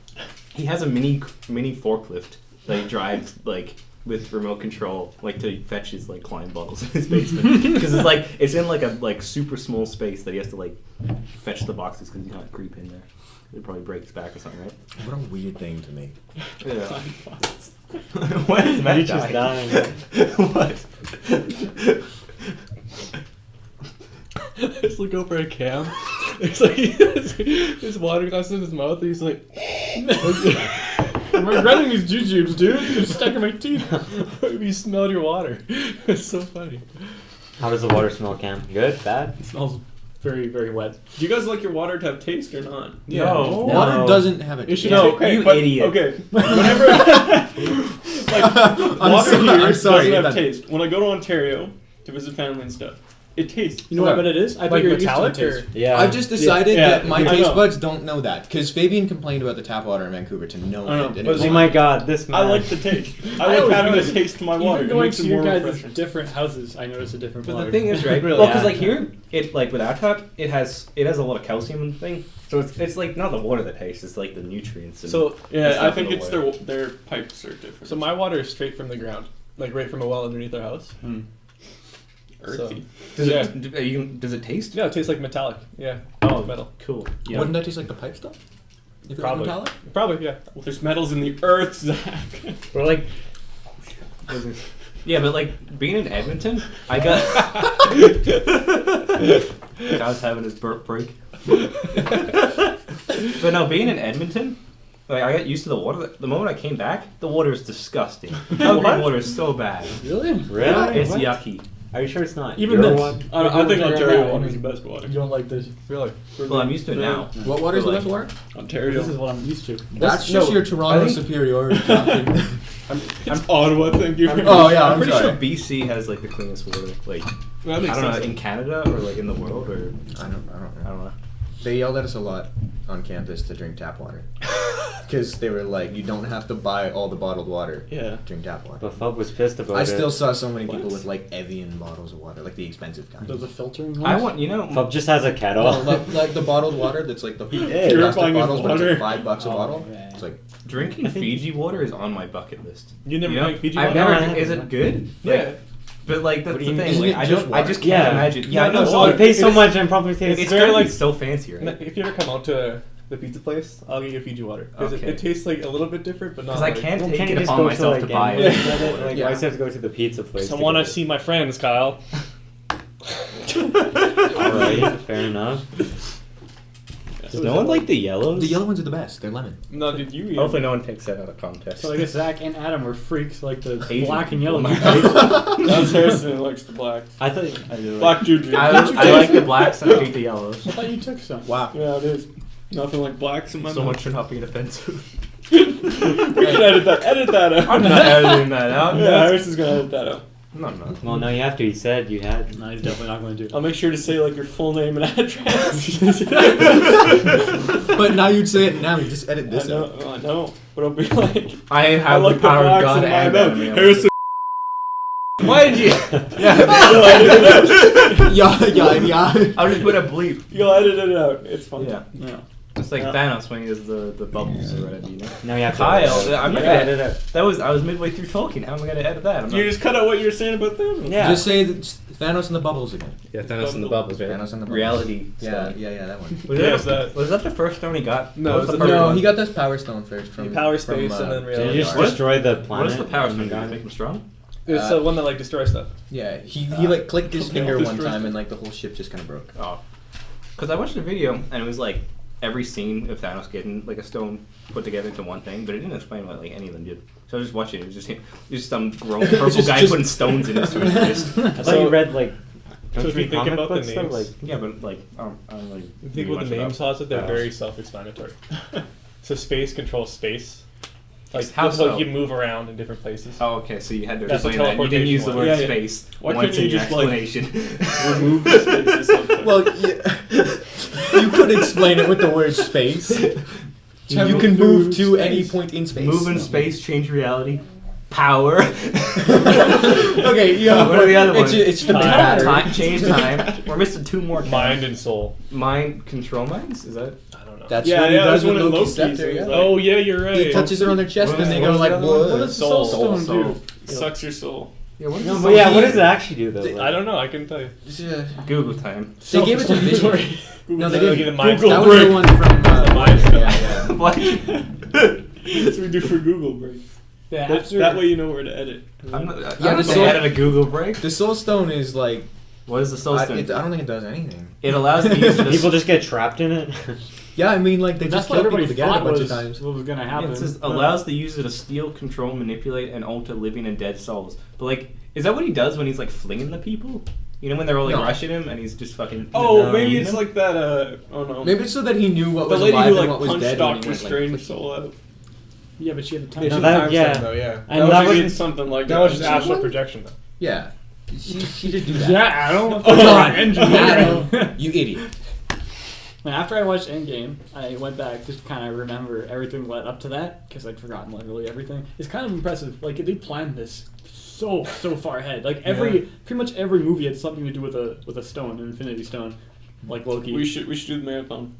he has a mini forklift that he drives like with remote control, like to fetch his like Klein bottles in his basement. Because it's in like a super small space that he has to like fetch the boxes because he can't creep in there. It probably breaks his back or something, right? What a weird thing to make. Yeah. What is Matt He's just dying? dying. What? Just look over at Cam. It's like he has his water glass in his mouth. And he's like, I'm regretting these jujubes, dude. They're stuck in my teeth. "You smelled your water." It's so funny. How does the water smell, Cam? Good? Bad? It smells very, very wet. Do you guys like your water to have taste or not? Yeah. No. Water No. doesn't have a You taste. should No, know. okay, you but, idiot. Okay, whenever water sorry, here I'm sorry, doesn't have that- taste. When I go to Ontario to visit family and stuff, it tastes. You know what I bet it is? I bet Like you're metallic used to the or? taste. Yeah. I've just decided Yeah, that my I taste know. buds don't know that because Fabian complained about the tap water in Vancouver to no I know, end. and but it was Oh my god, this man. I like the taste. I I like always having a notice- taste to my water. Even It going makes to it your more guys' refreshing. different houses, I notice a different But water. the thing is, right? Really? Well, because Yeah. like here, it like with our tap, it has a lot of calcium and thing. So it's like not the water that tastes; it's like the nutrients. And So Yeah, I stuff think in the it's water. their pipes are different. So my water is straight from the ground, like right from a well underneath our house. earthy. does yeah. does it taste? Yeah, it tastes like metallic. Yeah. Oh, Metal. Cool. Yeah. Wouldn't that taste like the pipe stuff? If it was Probably. metallic? Probably. Yeah. Well, there's metals in the earth, Zach. But like, yeah, but like being in Edmonton, I got. I was having his burp break. But no, being in Edmonton, like I got used to the water. The moment I came back, the water is disgusting. Calgary water is so bad. Really? Really? It's What? yucky. Are you sure it's not? Even your this. one? I think Ontario Yeah, water is the best water. You don't like this. Really? Well, I'm used to it now. What water is the Like- best water? Ontario. This is what I'm used to. That's no, just your Toronto I think- superiority. It's Ottawa, thank you. Oh yeah, I'm I'm pretty sorry. sure BC has like the cleanest water. Like That I makes don't know, sense. in Canada or like in the world or I don't I know. don't know. They yelled at us a lot on campus to drink tap water. Because they were like, you don't have to buy all the bottled water. Yeah. Drink tap water. But Fub was pissed about I it. still saw so many people What? with like Evian bottles of water, like the expensive kind. Does the filtering I ones? want Fub just has a kettle. No, like the bottled water that's like the Yeah. plastic Purifying his bottles, but it's water. like $5 a Oh, bottle. yeah. It's like drinking Fiji water is on my bucket list. You never know? drank Fiji I've water? never. No, I Is it haven't. good? Yeah. Like, but like that's What do the you thing. mean? Like, Isn't it just I water? just can't Yeah. imagine. No, Yeah, I no, know. so You pay so it's- much and probably tastes. It's very, gonna like- be so fancy, right? If you ever come out to the pizza place, I'll get you Fiji water. Because Okay. it tastes like a little bit different, but not Because I like... can't Well, take can't you it just upon go myself to, to like, buy any- it. Like, why Yeah. do you have to go to the pizza place? I to want to get it? see my friends, Kyle. Alright, fair enough. Does no one like the yellows? the yellow ones are the best. They're lemon. No, did you eat Hopefully, no one takes that out of context. So I guess Zach and Adam were freaks like the Asian black and people. yellow. You That's Harrison who likes the blacks. I thought. I do like- Black Juju. I like the blacks and I hate the yellows. I thought you took some. Wow. Yeah, it is. Nothing like blacks in my So mouth. much for not being offensive. We can edit that. Edit that out. I'm not editing that out. Yeah, Harrison's gonna edit that out. No, I'm not. Well, no, you have to. He said you had. No, he's definitely not going to. I'll make sure to say like your full name and address. But now you'd say it now. You just edit I this out. know, I know. But I'll be like, I I have like the power of blacks God in my and mouth. anime. Harrison. Why did you? Yeah. I'll just put a bleep. You'll edit it out. It's fine. Yeah. No. It's like Yeah. Thanos when he does the bubbles or whatever, you know? Now you have to. Kyle, I'm not Yeah. gonna edit it. I was midway through talking. How am I gonna edit that? I'm You not... just cut out what you were saying about them. Yeah. Just say that Thanos and the bubbles again. Yeah, Thanos and the bubbles, right? Thanos and the bubbles. Reality. Yeah, stone. that one. Was, Yes, was that the first stone he got? No, What was it's the the first No, one? he got this power stone first from Power space and then Did reality. you just What? destroy the planet? What is the power and stone? you Does got it make him strong? It's the one that like destroys stuff. Yeah, he like clicked his Okay, finger I'll one destroy time it. and like the whole ship just kind of broke. Oh. Because I watched a video and it was like every scene of Thanos getting like a stone put together into one thing, but it didn't explain what like any of them did. So I was just watching it. It was just him, just some grown purple Just- guy just- putting stones in his fist. I thought So- you read like. Don't so you if you read think comic about the books though? names- Like, Yeah, but like I don't like. You think really with much the name about slots, they're Thanos. very self-explanatory. So space controls space. Like How so? so? You move around in different places. Oh, okay. So you had to That's explain a that. You didn't use the teleportation word one. Yeah, yeah. space Why once couldn't in you your just, like, explanation. Remove the space or something. Well, yeah. You could explain it with the word space. You can move to any point in space. Move in space, change reality. Power. Okay, yeah. What are the other it's, ones? It's the big Time. battery. Time, change time. We're missing two more. Mind and soul. Mind control minds. Is that? I don't know. That's yeah, what he yeah, does that's with one of Loki's Loki's. scepter, yeah. Oh yeah, you're right. He touches it on their chest What and is- they what go is like, the other one? what? What does the soul stone do? Sucks your soul. Yeah. What is no, the but soul? yeah, what does it actually do though? I Like, don't know. I can tell you. Google time. They gave it to Vision. No, they Google didn't. the mind That break. was the one from. Mind break. Yeah, yeah. What? That's what we do for Google break. Yeah, That way you know where to edit. I'm not, Yeah, I don't the think soul- I added a Google break. The Soul Stone is like. What is the soul I stone? don't think it does anything. It allows the user to people just get trapped in it. Yeah, I mean, like they That's just what kill everybody people together a thought bunch was of times. what was gonna happen. It says allows the user to steal, control, manipulate, and alter living and dead souls. But like, is that what he does when he's like flinging the people? You know, when they're all like No. rushing him and he's just fucking. Oh, maybe eating it's them? like that. Oh no. Maybe it's so that he knew what the was lady alive who and like what was punched dead. when he Doctor went, like, Strange's click. soul out. Yeah, but she had the time. Yeah, No, she's that- time yeah. stone, though, yeah. And that that was was- something like That was just That astral one? projection though. Yeah, she did do that. Yeah, I don't. Oh, I'm not God. engineering. You idiot. And after I watched Endgame, I went back to kind of remember everything led up to that because I'd forgotten literally everything. It's kind of impressive. Like they planned this so far ahead. Like pretty much every movie had something to do with a stone, an Infinity Stone, like Loki. We should do the marathon.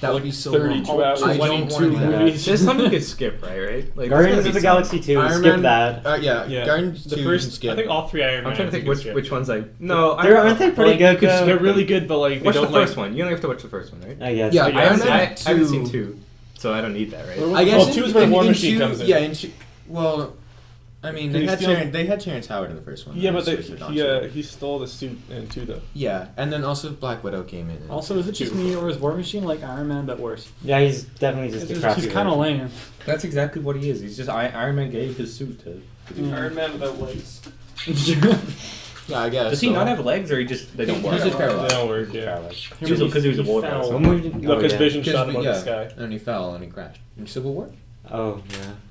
That would be so 32 long. hours. I don't 22 want to do that. movies. There's something you could skip, right? Like, Guardians there's of the gotta be some- Galaxy 2. Iron Skip Man- that. Yeah, Guardians the 2 first. you can skip. I think all three Iron Man. I'm trying to think which ones I. They're- No, I, aren't they pretty good, though? They're really good, but like they Watch the don't first like. one. You only have to watch the first one, right? I guess. Yeah, I Iron haven't, Man I haven't 2. seen 2, so I don't need that, right? I guess Well, 2 is where War Machine 2, comes in. Yeah, in 2, well, I mean, Can they he had, steal- they had Terrence Howard in the first one. Yeah, but Switched it on to- he stole the suit in 2 though. Yeah, and then also Black Widow came in. and- Also, is it just me or is War Machine like Iron Man but worse? Yeah, he's definitely just a crappy He's kind of version. lame. That's exactly what he is. He's just Iron Man gave his suit to do. Mm. Iron Man without legs. Yeah, I guess. Does he so. not have legs, or they just He's don't work? just paralyzed. They don't work, yeah. Paralyzed. Because he was a war guy. fell. so- What movie did- Look, oh, his yeah. vision Because, shot him out yeah, of the sky. and he fell and he crashed. In Civil War? Oh,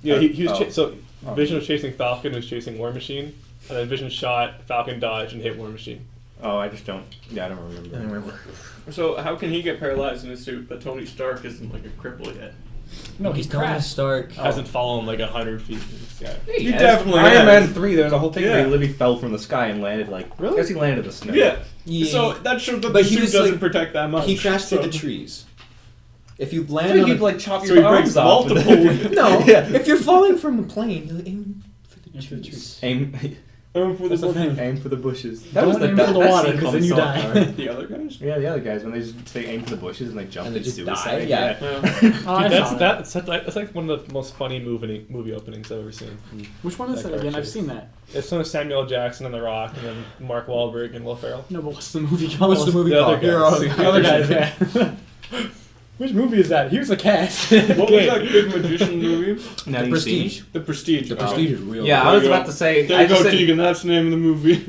yeah. Yeah, he was Oh. so Vision was chasing Falcon, who was chasing War Machine, and then Vision shot, Falcon dodged and hit War Machine. Oh, I just don't. Yeah, I don't remember. I don't remember. So how can he get paralyzed in his suit, but Tony Stark isn't like a cripple yet? No, he's Tony crashed. Stark. Hasn't fallen like 100 feet in the sky. He definitely Iron has. Man 3, there was a whole thing where Yeah. he literally fell from the sky and landed like. Really? I guess he landed in the snow. Yeah. Yeah. So that shows that But the he suit was, doesn't like- protect that much. He crashed so. through the trees. If you I land think on he'd a... like chop So your he arms breaks off. multiple. No, Yeah. if you're falling from a plane, you aim for the Into the trees. Aim, For That's the thing. aim for the bushes. Don't aim for the water, 'cause then you die. The other guys? Yeah, the other guys when they just say aim for the bushes and like jump And they it's just suicide. die, yeah. Oh, Dude, I that's saw that. that's like one of the most funny movie openings I've ever seen. Which one is that that again? car I've chase. seen that. It's one of Samuel L. Jackson and The Rock, and then Mark Wahlberg and Will Ferrell. No, but what's the movie called? What's the movie The other called? You're guys. all- The other guys, yeah. Which movie is that? Here's the cast. What was that good magician movie? Now The you see me. Prestige. The Prestige. The Oh. Prestige is real. Yeah, There I was you about go. to say. There I you go, just said- Tegan. That's the name of the movie.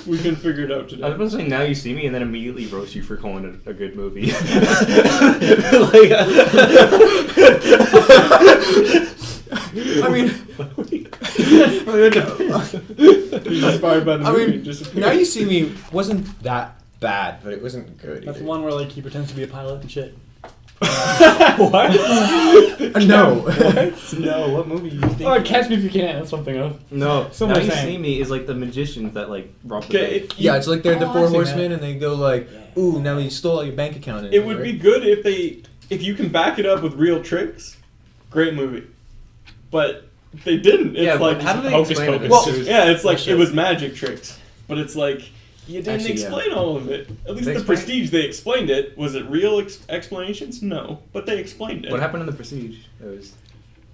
We can figure it out I was today. about to say now you see me and then immediately roast you for calling it a good movie. I mean, He's inspired by the I movie. mean, just Now You See Me wasn't that bad, but it wasn't good. That's the either. one where like he pretends to be a pilot and shit. what? No. No, what movie you think? Oh, Catch Me If You Can. That's something else. No, Someone Now You saying. See Me is like the magicians that like rob the Okay, bank. Yeah, it's like they're the Oh, Four I've seen Horsemen, that. and they go like, "Ooh, now you stole all your bank account." It would be good if you can back it up with real tricks. Great movie, but they didn't. It's Yeah, like but how do they Hocus explain Pocus. it? well, It was yeah, it's like bullshit. it was magic tricks, but it's like you didn't Actually, yeah. explain all of it. At least They the explain- Prestige, they explained it. Was it real explanations? No, but they explained it. What happened in the Prestige? It was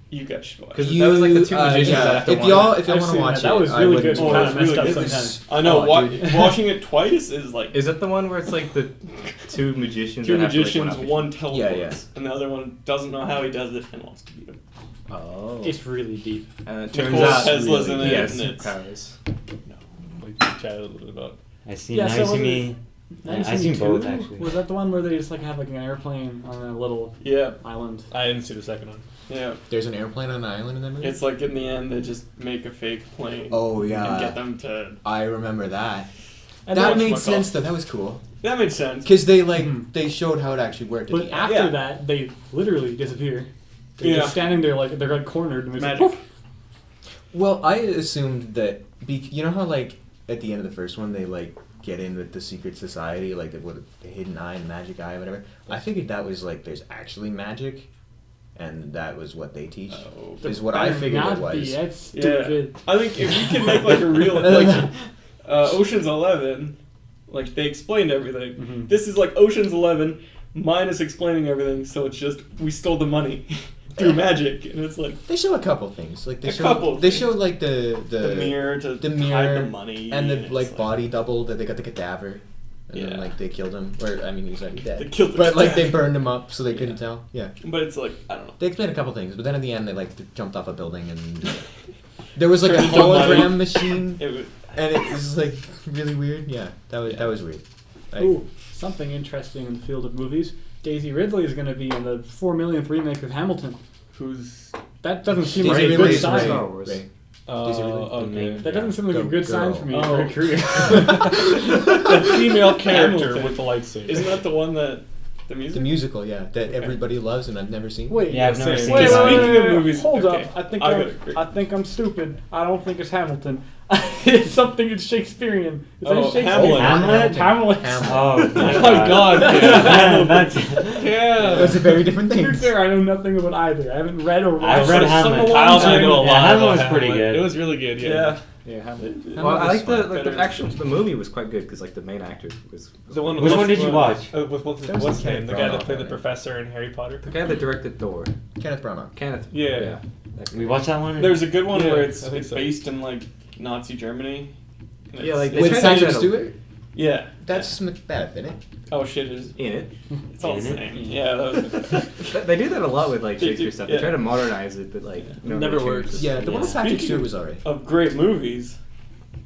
You guys should watch. because it. that was like the two magicians that have to If one- y'all I've want to seen watch that. That it, was I really would- good. Oh, Kind it's of messed really up good. sometimes. I know. Oh, dude. Watching it twice is like Is it the one where it's like the two magicians? two that have to, like, magicians, one-up each- one teleports, Yeah. and the other one doesn't know how he does it and wants to beat him. Oh. It's really deep. And it turns Nicole out Tesla's in he it, has and it's- superpowers. Like we chatted a little bit about. I see. Yeah, Now so You See what Me. Have you I've seen two? both actually. Was that the one where they just like have like an airplane on a little Yeah, island? I didn't see the second one. yeah. There's an airplane on an island in that movie. It's like in the end they just make a fake plane. Oh And yeah, get them to. I remember that. And That then- made Whatchamacallit. sense though. That was cool That made sense. because they like Mhm. they showed how it actually worked. At But the end. after Yeah. that, they literally disappear. They're Yeah. just standing there like they're like cornered and it's like, Magic. poof. Well, I assumed that you know how like at the end of the first one they like get in with the secret society, like the hidden eye and magic eye, whatever. I figured that was like there's actually magic, and that was what they teach. Oh. Is what I Better figured it not be. was. That's Yeah. stupid. I think if we can make like a real like Ocean's 11, like they explained everything. Mhm. This is like Ocean's 11 minus explaining everything, so it's just we stole the money through magic, and it's like They show a couple things, like they A show couple they things. show like the mirror to the hide mirror the money and the it's like body double that they got the cadaver, and Yeah. then like they killed him, or I mean he was already They dead. killed the But like they cadaver. burned him up so they couldn't tell. Yeah, But it's like I don't know. they explained a couple things, but then at the end they like jumped off a building and there was like a Turned into money. hologram machine, It was, and it was like really weird. Yeah, that was weird. Like, Ooh, something interesting in the field of movies. Daisy Ridley is going to be in the 4 millionth remake of Hamilton. who's That doesn't seem Daisy like a Ridley good is sign. Star Wars. Ray. Oh, Daisy Ridley? okay. That doesn't seem like a Go good sign girl. for me Oh. for a career. The female character Hamilton. with the lightsaber. isn't that the one that the music? The musical, yeah, that everybody loves and I've never seen. Wait, Yeah, I've never Same. seen wait, it. wait, Speaking wait, of wait, movies, hold okay, up. I think I I'm, gotta agree. I think I'm stupid. I don't think it's Hamilton. It's something it's Shakespearean. Is Oh, that Shakespeare? Hamlet. Hamlet. Oh my God, yeah, that's. Yeah. Those are very different To be things. fair, I know nothing about either. I haven't read or watched. I've read it. Hamlet. I also know a lot. Yeah, Hamlet about was pretty Hamlet. good. It was really good. Yeah. Yeah. Yeah, Hamlet. Well, I like Hamlet the was fine. actually the movie was quite good because like the main actor was The one. Which one did you watch? With what's That was his name? The guy Kenneth that played the Branagh, professor in Harry Potter. the guy that directed Thor. Kenneth Branagh. Kenneth. Yeah. We watched that one. There's a good one Yeah, where I it's think so. based in like Nazi Germany. And Yeah, it's- like, it's With tried to kind Patrick get a- Stewart? yeah. That's Macbeth, isn't it? Oh shit! It's, In it. it's all the Isn't same. it? Yeah. That was, They do that a lot with like They do, Shakespeare stuff. yeah. They try to modernize it, but like no Never one works. changes. Yeah, the one with Yeah. Patrick Speaking Stewart of- was alright. of great movies,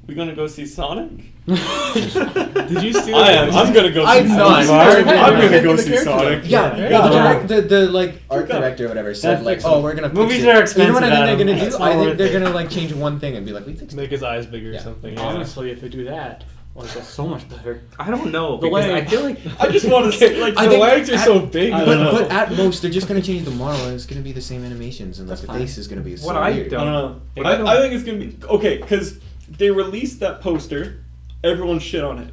We gonna go see Sonic? Did you see? I am. I'm gonna go see I'm Sonic. not. I'm gonna go see Sonic. Yeah, Yeah. well, Yeah. the like art director or whatever said That like, fixes oh, it. we're gonna Movies fix it. are expensive, You know what I think Adam. they're gonna It's do? not I think worth they're it. gonna like change one thing and be like, we fixed it. Make his eyes bigger or Yeah. something. Yeah. Honestly, if they do that, well, it's so much better. I don't know The because I leg. feel like I just want to say, like, I the think legs are at- so big. I don't know. But at most, they're just gonna change the model and it's gonna be the same animations and like the That's face is gonna be so What I weird. don't- I don't know. What I don't- I think it's gonna be okay because they released that poster. Everyone shit on it,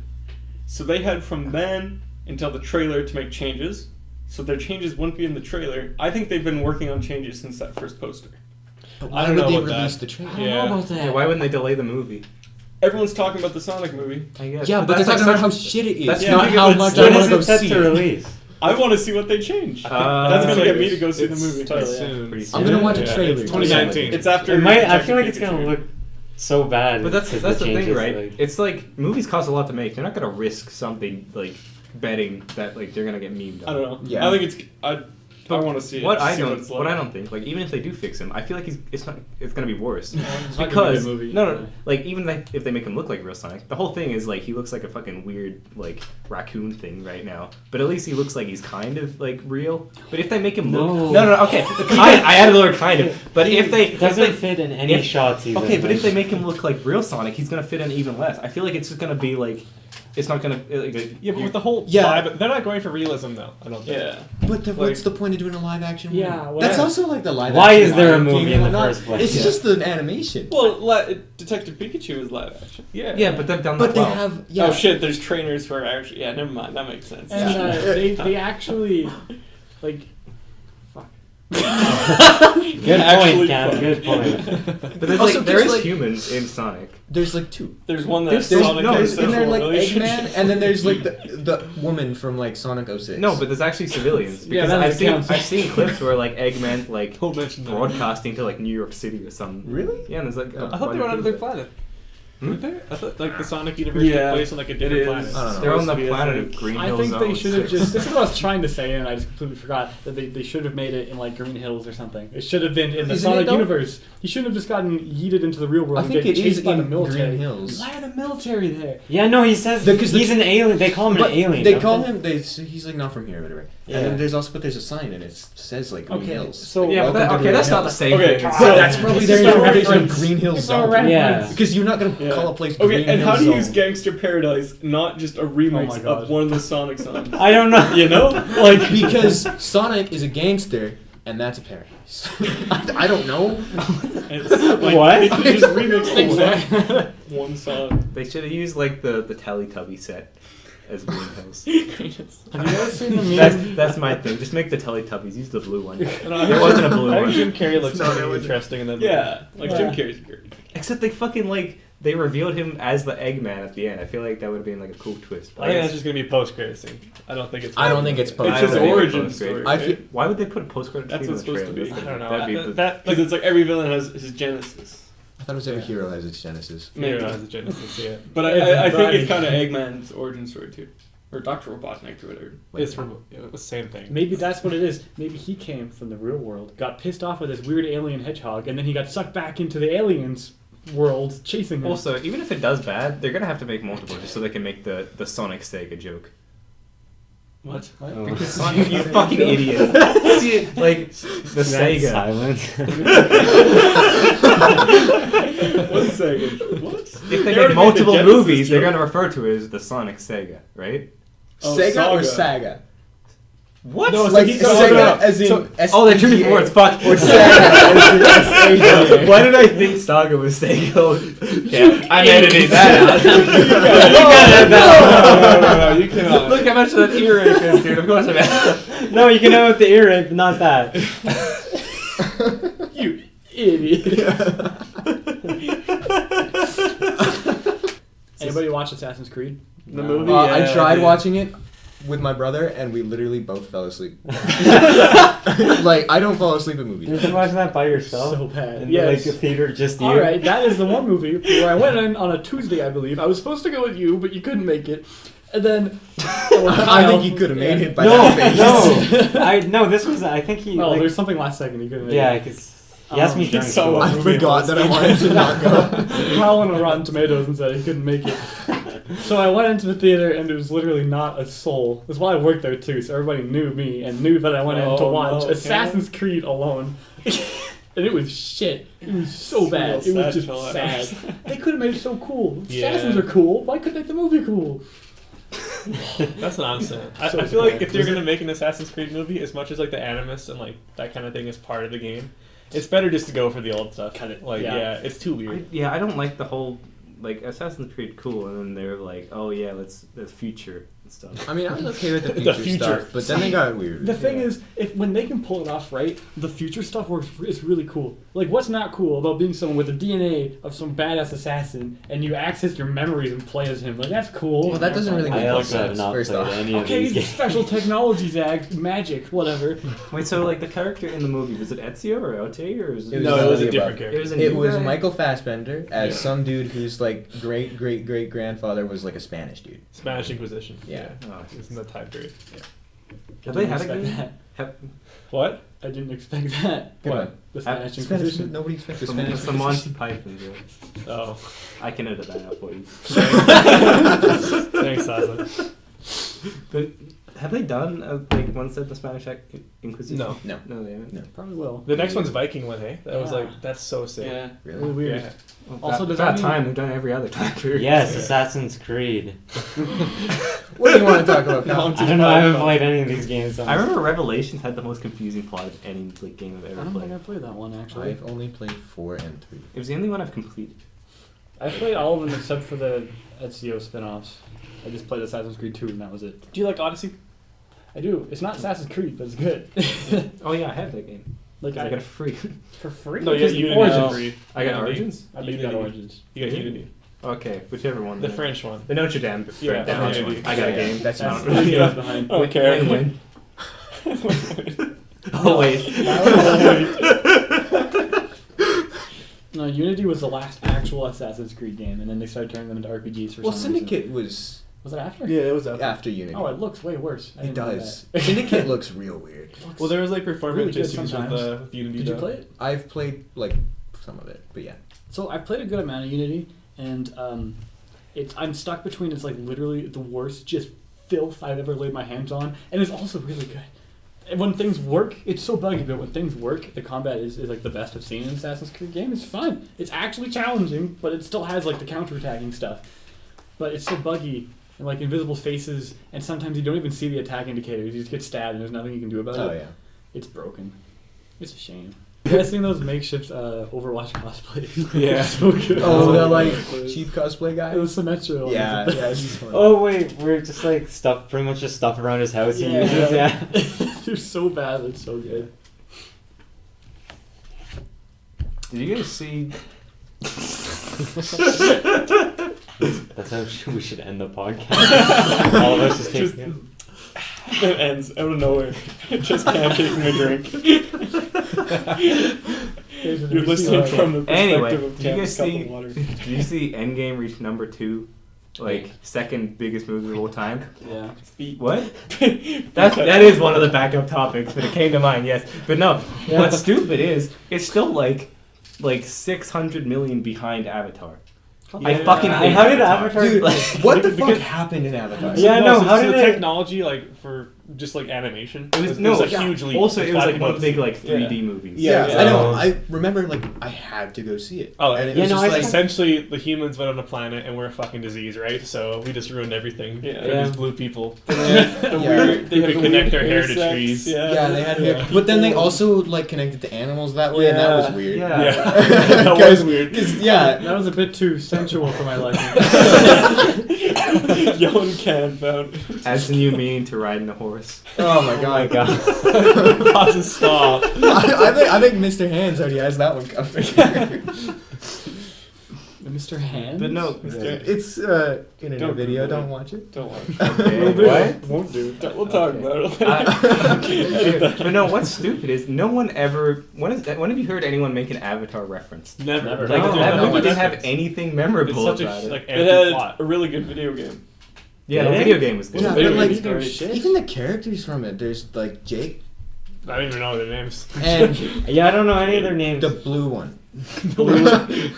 so they had from then until the trailer to make changes. So their changes wouldn't be in the trailer. I think they've been working on changes since that first poster. But I why don't would know they about release that. the trailer? I don't Yeah. know about that. yeah, why wouldn't they delay the movie? Everyone's talking about the Sonic movie. I guess. Yeah, but they're that's talking like about how such- shit it is, that's not big how of a- much When I want is to go it set see to it. release? I want to see what they change. That's gonna it's- get me to go see the it's movie. totally, yeah. soon. Pretty I'm gonna watch a Yeah, trailer. it's 2019. It's after. It might. I Detective feel like it's Pikachu. gonna look so bad. But that's because the thing, changes, right? like- It's like movies cost a lot to make. They're not gonna risk something like betting that like they're gonna get memed. I don't know. Yeah. I think it's. I want to see it. What I see don't, it's what I like. don't think, like even if they do fix him, I feel like it's gonna be worse. It's not gonna be a Because good movie. no, like even if they make him look like real Sonic, the whole thing is like he looks like a fucking weird like raccoon thing right now. But at least he looks like he's kind of like real. But if they make him look, no, okay, I added the word kind of. But if they It doesn't fit in any if- shots either. okay, but if they like- make him look like real Sonic, he's gonna fit in even less. I feel like it's just gonna be like, it's not gonna. Like, Yeah, but with the whole Yeah. vibe, they're not going for realism though. I don't think. Yeah. But what's the point of doing a live action movie? Yeah, That's whatever. also like the live Why action is there a Lion King movie in and the whatnot. first place? It's Yeah. just an animation. Well, Detective Pikachu is live action. yeah, but they've done But that they well. have Oh shit! There's trainers who are actually. Yeah, never mind. That makes sense. And Yeah. they actually, like, fuck. Good Actually point, Cam. fun. Good point. But there's Also, like there there's, is like- humans in Sonic. There's like two. There's one that's There's, Sonic no, has there's, isn't there sexual like relationship. Eggman, and then there's like the woman from like Sonic 06. No, but there's actually civilians. Yeah, Because that I've seen counts. I've seen clips where like Eggman's like Don't mention that. broadcasting to like New York City or something. Really? Yeah, and there's like. I thought they were on another planet. Hmm? Weren't they? I thought like the Sonic universe Yeah, took place on like a it different is. planet. I don't know. They're on the Supposed to be a planet thing. of Green I Hill think Zone they should have 6. just. This is what I was trying to say, and I just completely forgot that they should have made it in like Green Hills or something. It should have been in the Isn't it, Sonic though? universe. He shouldn't have just gotten yeeted into the real world I and think get it is chased by the in military. Green Hills. Why are the military there? Yeah, no, he says Because he's an alien. They call him But an alien. they don't call him. He's like not from here, or whatever. Yeah. And then there's a sign and it says like Green Okay, Hills. so Yeah, but Welcome to okay, Green that's not Hills. the same Okay, thing. so- But that's probably It's their just a interpretation of reference. Green Hill It's a Zone. reference. Yeah. Because you're not gonna Yeah. call a place Okay, Green and Hill how do you Zone. use Gangster Paradise, not just a Oh remix my of God. one of the Sonic songs? I don't know. You know, like Because Sonic is a gangster, and that's a paradise. I don't know. it's like, What? They could just remix Exactly. one song. They should have used like the Teletubby set as Green Hills. Have you guys seen the meme? That's my thing. Just make the Teletubbies. Use the blue one. And I It heard- wasn't a blue I think one. Jim Carrey looks No, pretty that was- interesting in that. Yeah, like Yeah. Jim Carrey's great. Except they fucking like they revealed him as the Eggman at the end. I feel like that would have been like a cool twist. I think that's just gonna be post credit scene. I don't think it's. I don't think it's It's post- his I don't think origin it's story. great. I right? feel- Why would they put a post-credit That's scene in what's the supposed to trailer? be. I don't know. That'd be the- That Because it's like every villain has his genesis. I thought it was every hero has its genesis. maybe not as a Genesis. Yeah, But I think Everybody. it's kind of Eggman's origin story too, or Dr. Robotnik or whatever. it's from the same thing. Maybe that's what it is. Maybe he came from the real world, got pissed off with this weird alien hedgehog, and then he got sucked back into the aliens world chasing him. Also, even if it does bad, they're gonna have to make multiple just so they can make the Sonic Sega joke. What? Oh. Because Sonic, you fucking idiot. See, like the That's Sega. silence. What's Sega? What? If They they already made make the multiple Genesis movies, they're joke. gonna refer to it as the Sonic Sega, right? Oh, Sega or Saga. Saga? What? No, Like he's- Sega as in Oh, they're two different SEGA. words. Fuck. Or Saga as in S-A-G-A. Why did I think Saga was Sega? Yeah, I'm editing that out. No, you cannot. Look how much that earache is, dude. Of course I'm editing. No, you can know with the earache, but not that. You idiot. Anybody watch Assassin's Creed? The movie. I yeah, tried did. watching it with my brother, and we literally both fell asleep. Like, I don't fall asleep in movies. You've been watching that by yourself? So bad. In Yes. like a theater, just you? All right, that is the one movie where I went in on a Tuesday, I believe. I was supposed to go with you, but you couldn't make it. And then I think you could have made it by No, that face. no. No, this was, I think he, Oh, like, there's something last second you couldn't make yeah, it. because He asked me Um, during so school. I forgot that I wanted to not go. Colin on Rotten Tomatoes and said he couldn't make it. So I went into the theater and there was literally not a soul. That's why I worked there too, so everybody knew me and knew that I went in to Oh, watch no, Assassin's Creed alone. And it was shit. It was so It's bad. real It was sad, just fella. sad. They could have made it so cool. Yeah. Assassins are cool. Why couldn't they make the movie cool? That's nonsense. I So feel like bad. if they're gonna make an Assassin's Creed movie, as much as like the Animus and like that kind of thing is part of the game, it's better just to go for the old stuff. Cut it. Like Yeah. yeah, it's too weird. I don't like the whole like Assassin's Creed cool, and then they're like, oh yeah, let's future and stuff. I mean, I was okay with the The future, future. stuff, but then they got weird. The thing is, if when they can pull it off right, the future stuff works. It's really cool. Like, what's not cool about being someone with the DNA of some badass assassin and you access your memories and play as him? Like, that's cool. Well, that doesn't really make I also sense. have not First played off. any of Okay, these games. special technologies, magic, whatever. Wait, so like the character in the movie, was it Ezio or Altair or was It was No, it was a none of the different above. character. It was a It new was guy? Michael Fassbender as Yeah. some dude whose like great great great grandfather was like a Spanish dude. Spanish Inquisition. Yeah. Oh, It's in that time period. Yeah. have they had a Didn't game? expect Have, What? that. I didn't expect that. Good What? one. The Spanish Spanish, Inquisition. nobody expects a some, Spanish. some Monty Inquisition. Python jokes. Oh. I can edit that out for you. Thanks, Sasa. But have they done like one set the Spanish Inquisition? No. No. No, they haven't. No. Probably will. The next one's Viking one, hey? That was Yeah. like that's so sick. Yeah. Really Really? weird. Yeah. Well, Also, does that that mean- time they've done every other time period. Yes, Assassin's Creed. What do you want to talk about? Now? I don't know. I haven't played any of these games. I remember Revelations had the most confusing plot of any like game I've I ever don't played. think I played that one actually. I've only played 4 and 3. It was the only one I've completed. I played all of them except for the Ezio spin-offs. I just played Assassin's Creed 2 and that was it. Do you like Odyssey? I do. It's not Assassin's Creed, but it's good. Oh yeah, I have that game. like I got it for free. for free. No, yeah, Just Unity. Origins. Free. I got Unity. Origins. I think you got Origins. You got Unity? Unity. Okay, whichever one. The then. French one. The Notre Dame. Yeah, the French Unity. one. I got a Yeah, game. that's That's not the really. ideas behind. I don't care. Win. Oh wait. No, Unity was the last actual Assassin's Creed game, and then they started turning them into RPGs for Well, some reason. Syndicate was Was it after? Yeah, it was after. after Unity. Oh, it looks way worse. I It didn't know does. that. Syndicate looks real weird. It looks- Well, there was like performance Really good issues with, sometimes. with Unity. Did you though. play it? I've played like some of it, but yeah. So I've played a good amount of Unity, and I'm stuck between it's like literally the worst just filth I've ever laid my hands on, and it's also really good. And when things work, it's so buggy, but when things work, the combat is like the best I've seen in an Assassin's Creed game. It's fun. It's actually challenging, but it still has like the counterattacking stuff. But it's so buggy, and like invisible faces, and sometimes you don't even see the attack indicators. You just get stabbed, and there's nothing you can do about Oh it. yeah. It's broken. It's a shame. You guys seen those makeshift Overwatch cosplays? Yeah. so good. Oh, the like It cheap cosplay guy. was Symmetra. one. Yeah, yeah. He's funny. Oh wait, we're just like stuff, pretty much just stuff around his house. He uses, yeah. They're so bad. It's so good. Did you guys see? That's how we should end the podcast. All of us just take. It ends out of nowhere. Just pancake my drink. You're listening from the perspective Anyway, of did you guys Cam's cup see? of water. Did you see Endgame reach number 2? Like second biggest movie of all time? Yeah. What? That is one of the backup topics, but it came to mind. Yes, but no. Yeah. What's stupid is it's still like 600 million behind Avatar. I fucking hate How did Avatar? Dude, Like, what the because- fuck happened in Avatar? Yeah, no, so, how so did the it- technology like for just like animation? It was a yeah. huge leap. Also, it was like one Platinum big was- like 3D movies. Yeah, Yeah, I know. so- I remember like I had to go see it. Oh, and it yeah, was no, just I like Essentially, the humans went on a planet and we're a fucking disease, right? So we just ruined everything Yeah. for Yeah. these blue people. The Yeah. weird, They have could the connect weird their hair to insects, trees. yeah, they had but then they also like connected to animals that way, and that was weird. Yeah. Yeah, that was weird. Yeah, That was a bit too sensual for my liking. Young Cam found. Adds a new meaning to riding a horse. oh my Oh my god. god. Lots of stop. I think Mr. Hands already has that one covered. Mr. Hand? But no, It's internet Don't video. Google it. Don't watch it. Don't watch. okay, We'll do what? it. Won't do it. We'll talk Okay. about it. I- but no, what's stupid is no one ever. When have you heard anyone make an Avatar reference? Never. Like No, that no, movie didn't that's- have anything It's memorable such about a it. like It empty had plot. a really good video game. Yeah, the Yeah. video game was good. Yeah, Video but like game's great. shit. even the characters from it. There's like Jake. I don't even know their names. And Yeah, I don't know any of their names. the blue one.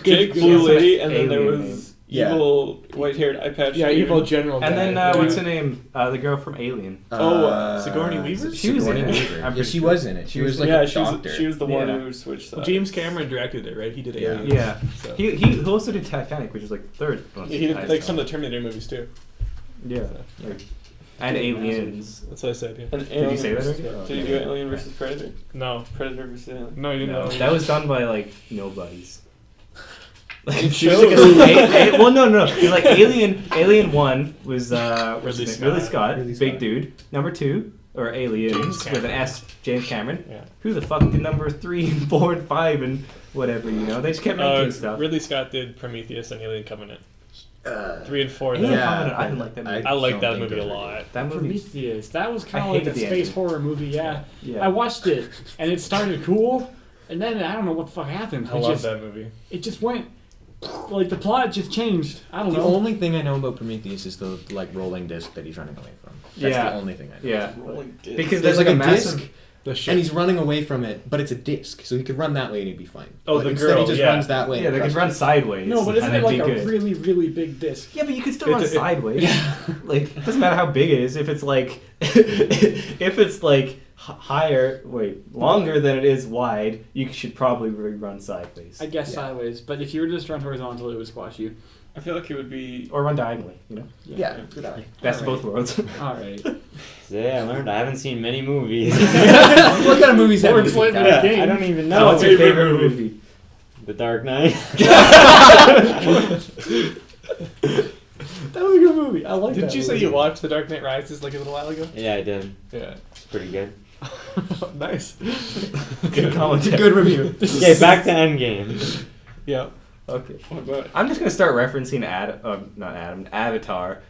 Jake, Blue Lady, and then there Alien was Yeah. evil white-haired eye patch. Yeah, dude. evil general. And guy. then what's her name? The girl from Alien. Sigourney Weaver? She was in Sigourney it. Weaver. I'm Yeah, pretty she sure. was in it. She was like yeah, a doctor. she was the one Yeah. who switched Well, sides. James Cameron directed it, right? He did Yeah. Alien. Yeah. So. He also did Titanic, which is like third. Yeah, he did like some of the Terminator movies too. Yeah. And Aliens. That's what I said. Yeah. And Did you say that versus- already? Did you do Alien versus Predator? No, Predator versus Alien. no, you didn't No, know. that was done by like nobodies. Like, It she was shows. like well, no. It was like Alien 1 was what's his name? Ridley Scott, Ridley big Scott. dude. Number 2, or Aliens James with an Cameron. S, James Cameron. Yeah. Who the fuck did number 3 and 4 and 5 and whatever, you know? They just kept making stuff. Ridley Scott did Prometheus and Alien Covenant. Uh, 3 and 4. Alien then- Covenant, I didn't like that movie. I like don't that think movie a those are lot. That movie, Prometheus. That was I kind of like hated a the space ending. horror movie. Yeah. yeah. I watched it, and it started cool, and then I don't know what the fuck happened. I love that movie. It just went like the plot just changed. I don't The know. only thing I know about Prometheus is the like rolling disc that he's running away from. That's Yeah. the only thing I know. Yeah. Rolling disc. Because There's there's like a disc, massive. The ship. and he's running away from it, but it's a disc, so he could run that way and he'd be fine. Oh, but the instead girl, he just yeah. runs that way. Yeah, and they could crushes run it. sideways. No, but isn't and it like they'd be a good. really, really big disc? Yeah, but you can still run It's a- sideways. Like, it doesn't matter how big it is. If it's like, if it's like longer than it is wide, you should probably run sideways I guess Yeah. sideways, but if you were to just run horizontal, it would squash you. I feel like it would be. or run diagonally. You know, Yeah, do that way. best of both worlds. All right. So, yeah, I learned I haven't seen many movies. What kind of movies have Or you explain seen? it Yeah, again. I don't even No, know. what's your favorite movie? The Dark Knight. That was a good movie. I like that. Didn't you say movie. you watched The Dark Knight Rises like a little while ago? Yeah, I did. Yeah. It's pretty good. Nice. Good commentary. Good review. Okay, back to Endgame. Yeah. Okay. What about it? I'm just gonna start referencing Avatar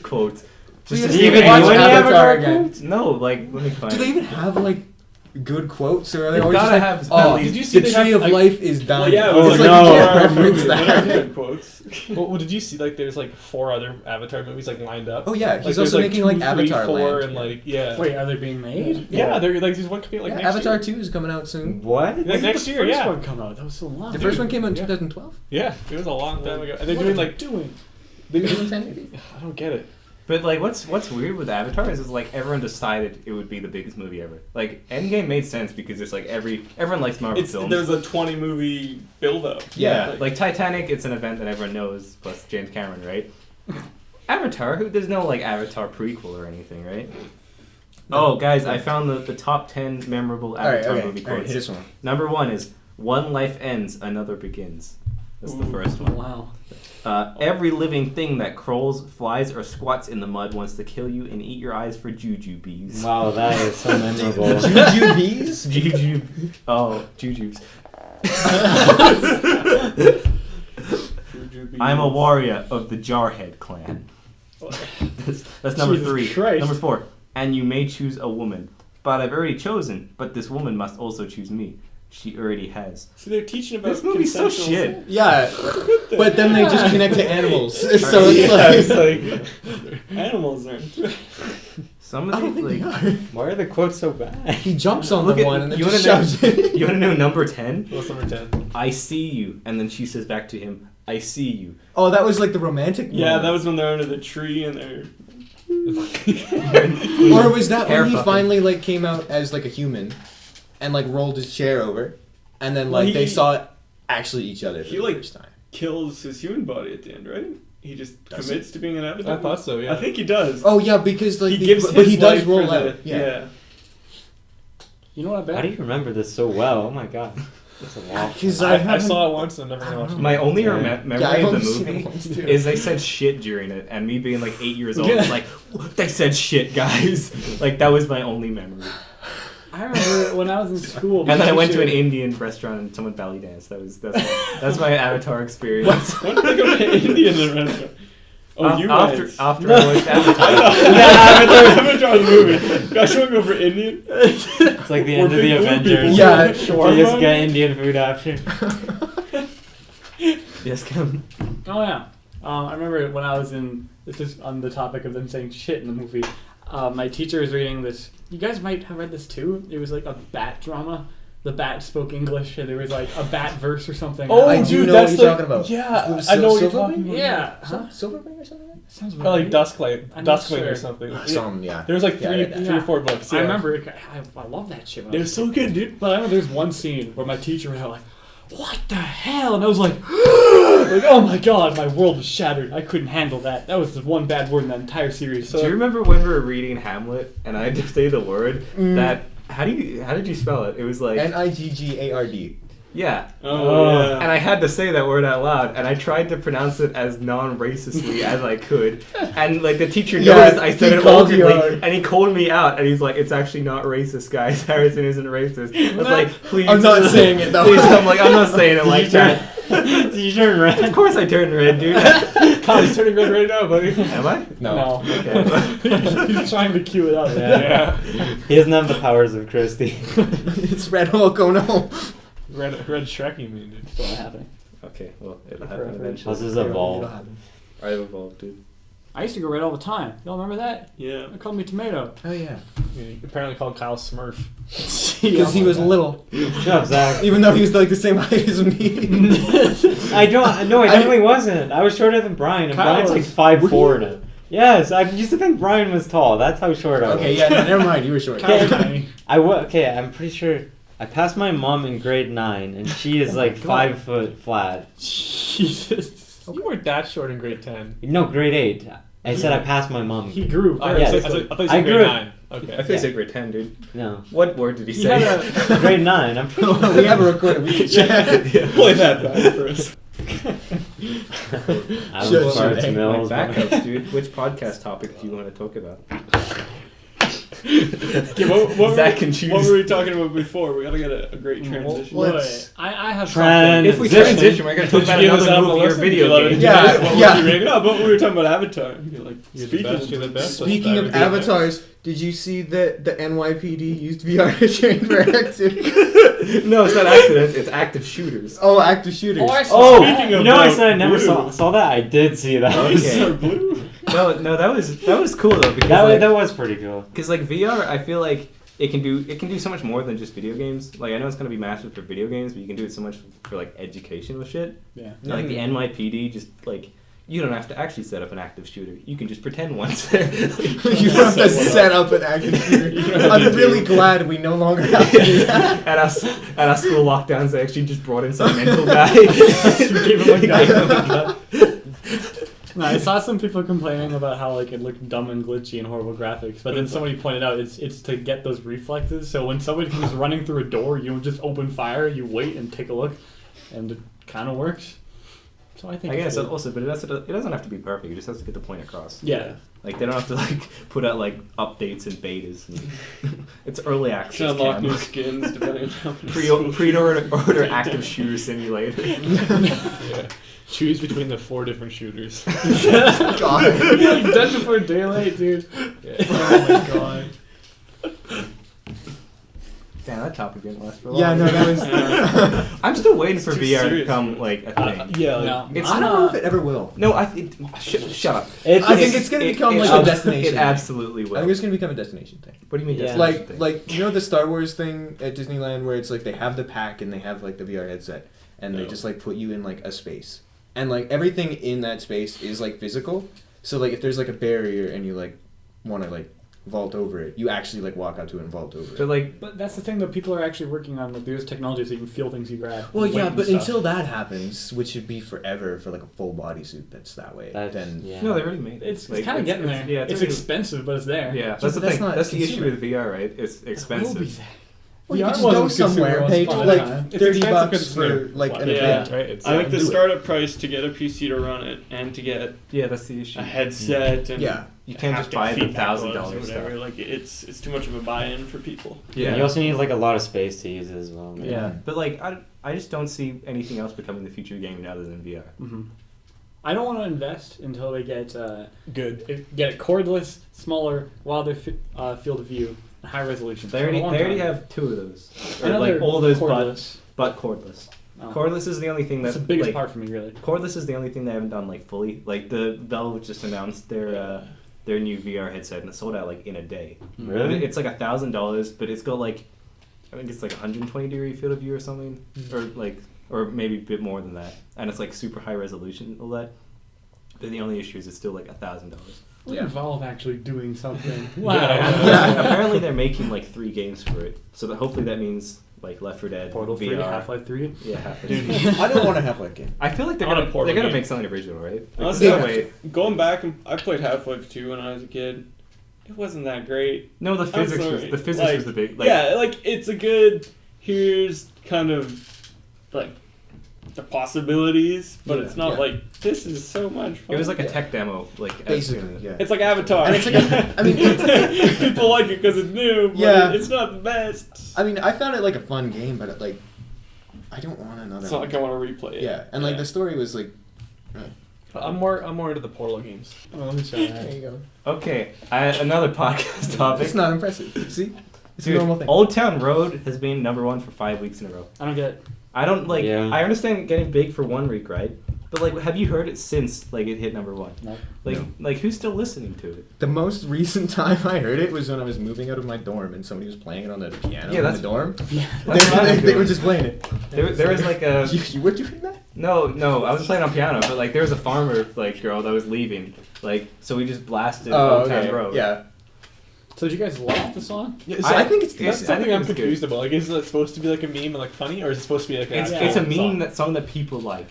quotes. Just to Do see you if even anyone- watch Avatar again? quotes? No, like let me find. Do they even have like good quotes, or are they They've always just gotta like, have "Oh, at least- Did you see the they tree have, of like- life is dying"? Well, yeah, it Oh, was It's like no. you can't can't reference remember that. what are good quotes. Well, did you see like there's like 4 other Avatar movies like lined up? Oh yeah, Like, he's there's, also like, making 2, like 3, Avatar 4, Land. and like yeah. Wait, are they being made? Yeah, they're like there's one coming out like Yeah, next Avatar year. 2 is coming out soon. What? Like When next did year, the first yeah. one come out? That was so long. The first one came out in Yeah. 2012. Yeah, it was a long time ago. And they're What doing are they like doing? They made it in 1080. I don't get it. But like, what's weird with Avatar is like everyone decided it would be the biggest movie ever. Like Endgame made sense because it's like everyone likes Marvel films. There's a 20 movie build up. Yeah, like Titanic, it's an event that everyone knows, plus James Cameron, right? Avatar, there's no like Avatar prequel or anything, right? Oh, guys, I found the top 10 memorable Avatar movie All right, quotes. this one. Number 1 is, "One life ends, another begins." That's the first one. Wow. Every living thing that crawls, flies, or squats in the mud wants to kill you and eat your eyes for jujubes. Wow, that is so memorable. Jujubes? Jujube. Oh, jujubes. I'm a warrior of the Jarhead clan. That's number Jesus 3. Christ. Number 4. And you may choose a woman, but I've already chosen. But this woman must also choose me. She already has. So they're teaching about This movie's so consensual shit. sex. Yeah, but then they just connect to animals. So Yeah, it's it's like, Animals aren't. Some I of don't the think like. they are. Why are the quotes so bad? He jumps on Look the at one and then you just wanna know, shoves it. you want to know number 10? What's number 10? I see you, and then she says back to him, "I see you." Oh, that was like the romantic one. Yeah, that was when they're under the tree and they're. Or was that Hair when he fucking. finally like came out as like a human, and like rolled his chair over, and then Well, like they he- saw actually each other for he, the like- first time. Kills his human body at the end, right? He just Does commits to being an avatar. I thought so, yeah. I think he does. Oh yeah, because like he gives but he his does life roll for the- out. Yeah. You know what I bet? How do you remember this so well? Oh my god. That's a lot. Because I saw it once and I'm never gonna watch it. My only Yeah. memory Yeah, I've of the only seen movie it once, too. is they said shit during it, and me being like 8 years old Yeah. was like, they said shit, guys. Like that was my only memory. I remember when I was in school. And then I we went to an should- Indian restaurant and someone belly danced. That's my Avatar experience. When did they go to India in the restaurant? Oh, you after went. after I watched Avatar. Avatar the movie. Guys, you want to go for Indian? It's like the end of the big Avengers. Yeah, You just shawarma? get Indian food after. Yes, come. Oh yeah. I remember when I was in. This is on the topic of them saying shit in the movie. my teacher was reading this. You guys might have read this too. It was like a bat drama. The bat spoke English, and there was like a bat verse or something. Oh, I do dude, know that's what you're the- talking about. Yeah, Was I know what you're Silver talking Wing? about. yeah. Huh? Silverwing or something like Sounds Or like Dusklight, I'm not Duskling sure. or something. that? Some, yeah. There was like Yeah, I read that. three or four books. I yeah. remember. I love that shit. When I They're was so good, dude. But I remember there's one scene where my teacher was like, "What the hell?" And I was like, like, "Oh my god, my world was shattered. I couldn't handle that. That was the one bad word in that entire series." Do you remember when we were reading Hamlet and I had to say the word that? How did you spell it? It was like Niggard. yeah. Oh, yeah. And I had to say that word out loud, and I tried to pronounce it as non-racistly as I could. And like the teacher Yeah, noticed I said he it called you awkwardly, out. and he called me out, and he's like, "It's actually not racist, guys. Harrison isn't racist." I was like, "Please." I'm not saying it though. Please, I'm like, I'm not saying it like that. Did you turn red? Of course I turned red, dude. Colin's turning red right now, buddy. Am I? No. Okay. He's trying to cue it up. Yeah. He doesn't have the powers of Christie. It's Red Hulk. Oh no. Red Shrek, you mean, dude. Still not happening. Okay, well, it'll For happen reference. eventually. This is evolved. I've evolved, dude. I used to go red all the time. Y'all remember that? Yeah. They called me Tomato. Oh yeah. He apparently called Kyle Smurf. Because he was little, Shut up, Zach. even though he was like the same height as me. I don't. No, I definitely wasn't. I was shorter than Brian, and Kyle Brian's like was- 5'4" now. Yes, I used to think Brian was tall. That's how short I was. Okay, yeah, no, never mind. You were short. Kyle's tiny. Okay, I'm pretty sure I passed my mom in grade 9, and she is like 5 foot flat. Jesus. You weren't that short in grade 10. No, grade 8. I said I passed my mom. He grew. Oh, yeah, I thought you I said grew grade up- 9. Okay. I thought you said grade 10, dude. No, What word did he He say? had a- grade 9. I'm pretty we have a recorder. We can check. Play that back for us. I Sure, was sure. Bart's Hey, Mills. Like backups, dude. Which podcast topic do you want to talk about? Okay, what Zach were, can choose. What were we talking about before? We gotta get a great transition. Let's- I have Tran- If we Transition. transition, we're gonna talk about Give us another Apple movie or Listen? video You love it? game. Yeah, What yeah. were you rating? No, but we were talking about Avatar. You're like, You're the speaking best, you're the best. Speaking That of would be avatars, did you see that the NYPD used VR to train for active? No, it's not accidents. It's active shooters. Oh, active shooters. Oh, Speaking you of know I about said I never blue. saw that. I did see that. Okay. Are blue. No, that was cool though because That was pretty cool. because like VR, I feel like it can do so much more than just video games. Like I know it's gonna be massive for video games, but you can do it so much for like educational shit. Yeah. Like the NYPD, just like you don't have to actually set up an active shooter. You can just pretend one's there. You don't have to set up an active shooter. I'm really glad we no longer have to do that. At our school lockdowns, they actually just brought in some mental guy. Gave him a gun. No, I saw some people complaining about how like it looked dumb and glitchy and horrible graphics, but then somebody pointed out it's to get those reflexes. So when somebody comes running through a door, you don't just open fire. You wait and take a look, and it kind of works. So I think. I it's guess good. also, but it doesn't have to be perfect. It just has to get the point across. Yeah. Like they don't have to like put out like updates and betas. And it's early access. To unlock new Cam. skins depending on how many Pre-order active shooter simulator. Yeah. Choose between the 4 different shooters. God. Dead Before Daylight, dude. Oh my god. Damn, that topic didn't last for long. Yeah, no, that was. I'm still waiting for It's too VR to serious. become like a thing. Yeah, like, No, It's I don't know if it ever will. No, shut up. I think it's gonna become like a abs- destination. It absolutely I will. think it's gonna become a destination thing. What do you mean? Yeah. destination Like, thing? like you know the Star Wars thing at Disneyland where it's like they have the pack and they have like the VR headset and they Yeah. just like put you in like a space and like everything in that space is like physical. So like if there's like a barrier and you like want to like vault over it, you actually like walk out to it and vault over But it. like, But that's the thing that people are actually working on. Like, there's technology so you can feel things you grab. Well, and weight yeah, and but stuff. until that happens, which should be forever for like a full bodysuit that's that way, then yeah. no, they already made it. it's Like, kind of getting there. Yeah, it's already- expensive, but it's there. Yeah, Yeah, that's the but that's thing. not That's the issue consumer. with VR, right? It's expensive. well, you VR can just go wasn't consumer somewhere, once pay upon a like time. It's $30 expensive 'cause it's for new. like an Yeah. event. right? It's I think the do it. startup price to get a PC to run it and to get Yeah, that's the issue. a headset and Yeah. You can't just haptic buy the feedback $1,000 gloves or whatever. stuff. Like it's too much of a buy-in for people. Yeah. You also need like a lot of space to use it as well. man. Yeah, but like I just don't see anything else becoming the future of gaming other than VR. Mm-hmm. I don't want to invest until they get good. get it cordless, smaller, wilder field of view, high resolution. They already have 2 of those. Or Another like all those cordless. but cordless. Oh. Cordless is the only thing That's that's the biggest like, part for me, really. Cordless is the only thing they haven't done like fully. Like the Valve just announced their their new VR headset, and it sold out like in a day. Really? It's like $1,000, but it's got like, I think it's like 120-degree field of view or something, or maybe a bit more than that, and it's like super high resolution OLED. But the only issue is it's still like $1,000. Look at Valve actually doing something. Yeah. Wow. Yeah, apparently they're making like 3 games for it, so that hopefully that means like Left 4 Dead, Portal 3, VR, Half-Life 3. yeah, Half-Life. Dude, I don't want to have like game. I feel like they're I want a gonna Portal game. make something original, right? Like, Honestly, that way. Going back, I played Half-Life 2 when I was a kid. It wasn't that great. No, the I'm physics sorry. was the big. Like, Yeah, like it's a good. Here's kind of like the possibilibilities, but Yeah, it's not yeah. like this is so much fun. it was like a Yeah. tech demo, like Basically, yeah. It's like Avatar. And it's like I mean, people like it because it's new, but Yeah. it's not the best. I mean, I found it like a fun game, but it, like, I don't want another. It's not one. like I want to replay it. Yeah, and like the story was like. I'm more into the Portal games. Oh, let me try that. There you go. Okay, another podcast topic. It's not impressive. See, it's Dude, a normal thing. Old Town Road has been #1 for 5 weeks in a row. I don't get it. I don't like. Yeah. I understand getting big for 1 week, right? But like, have you heard it since like it hit #1? No. Like, No. like who's still listening to it? The most recent time I heard it was when I was moving out of my dorm and somebody was playing it on the piano Yeah, in that's- the dorm. Yeah. That's what I'm They were doing. just playing it. There was like a You were doing that? no, I was playing on piano, but like there was a farmer like girl that was leaving, like so we just blasted Oh, Old Town okay. Road. Yeah. So did you guys like the song? Yeah, I think it's that's decent. I something think I'm it's good. confused about. Like, is it supposed to be like a meme and like funny, or is it supposed to be like It's an it's a actual meme song? song that people like.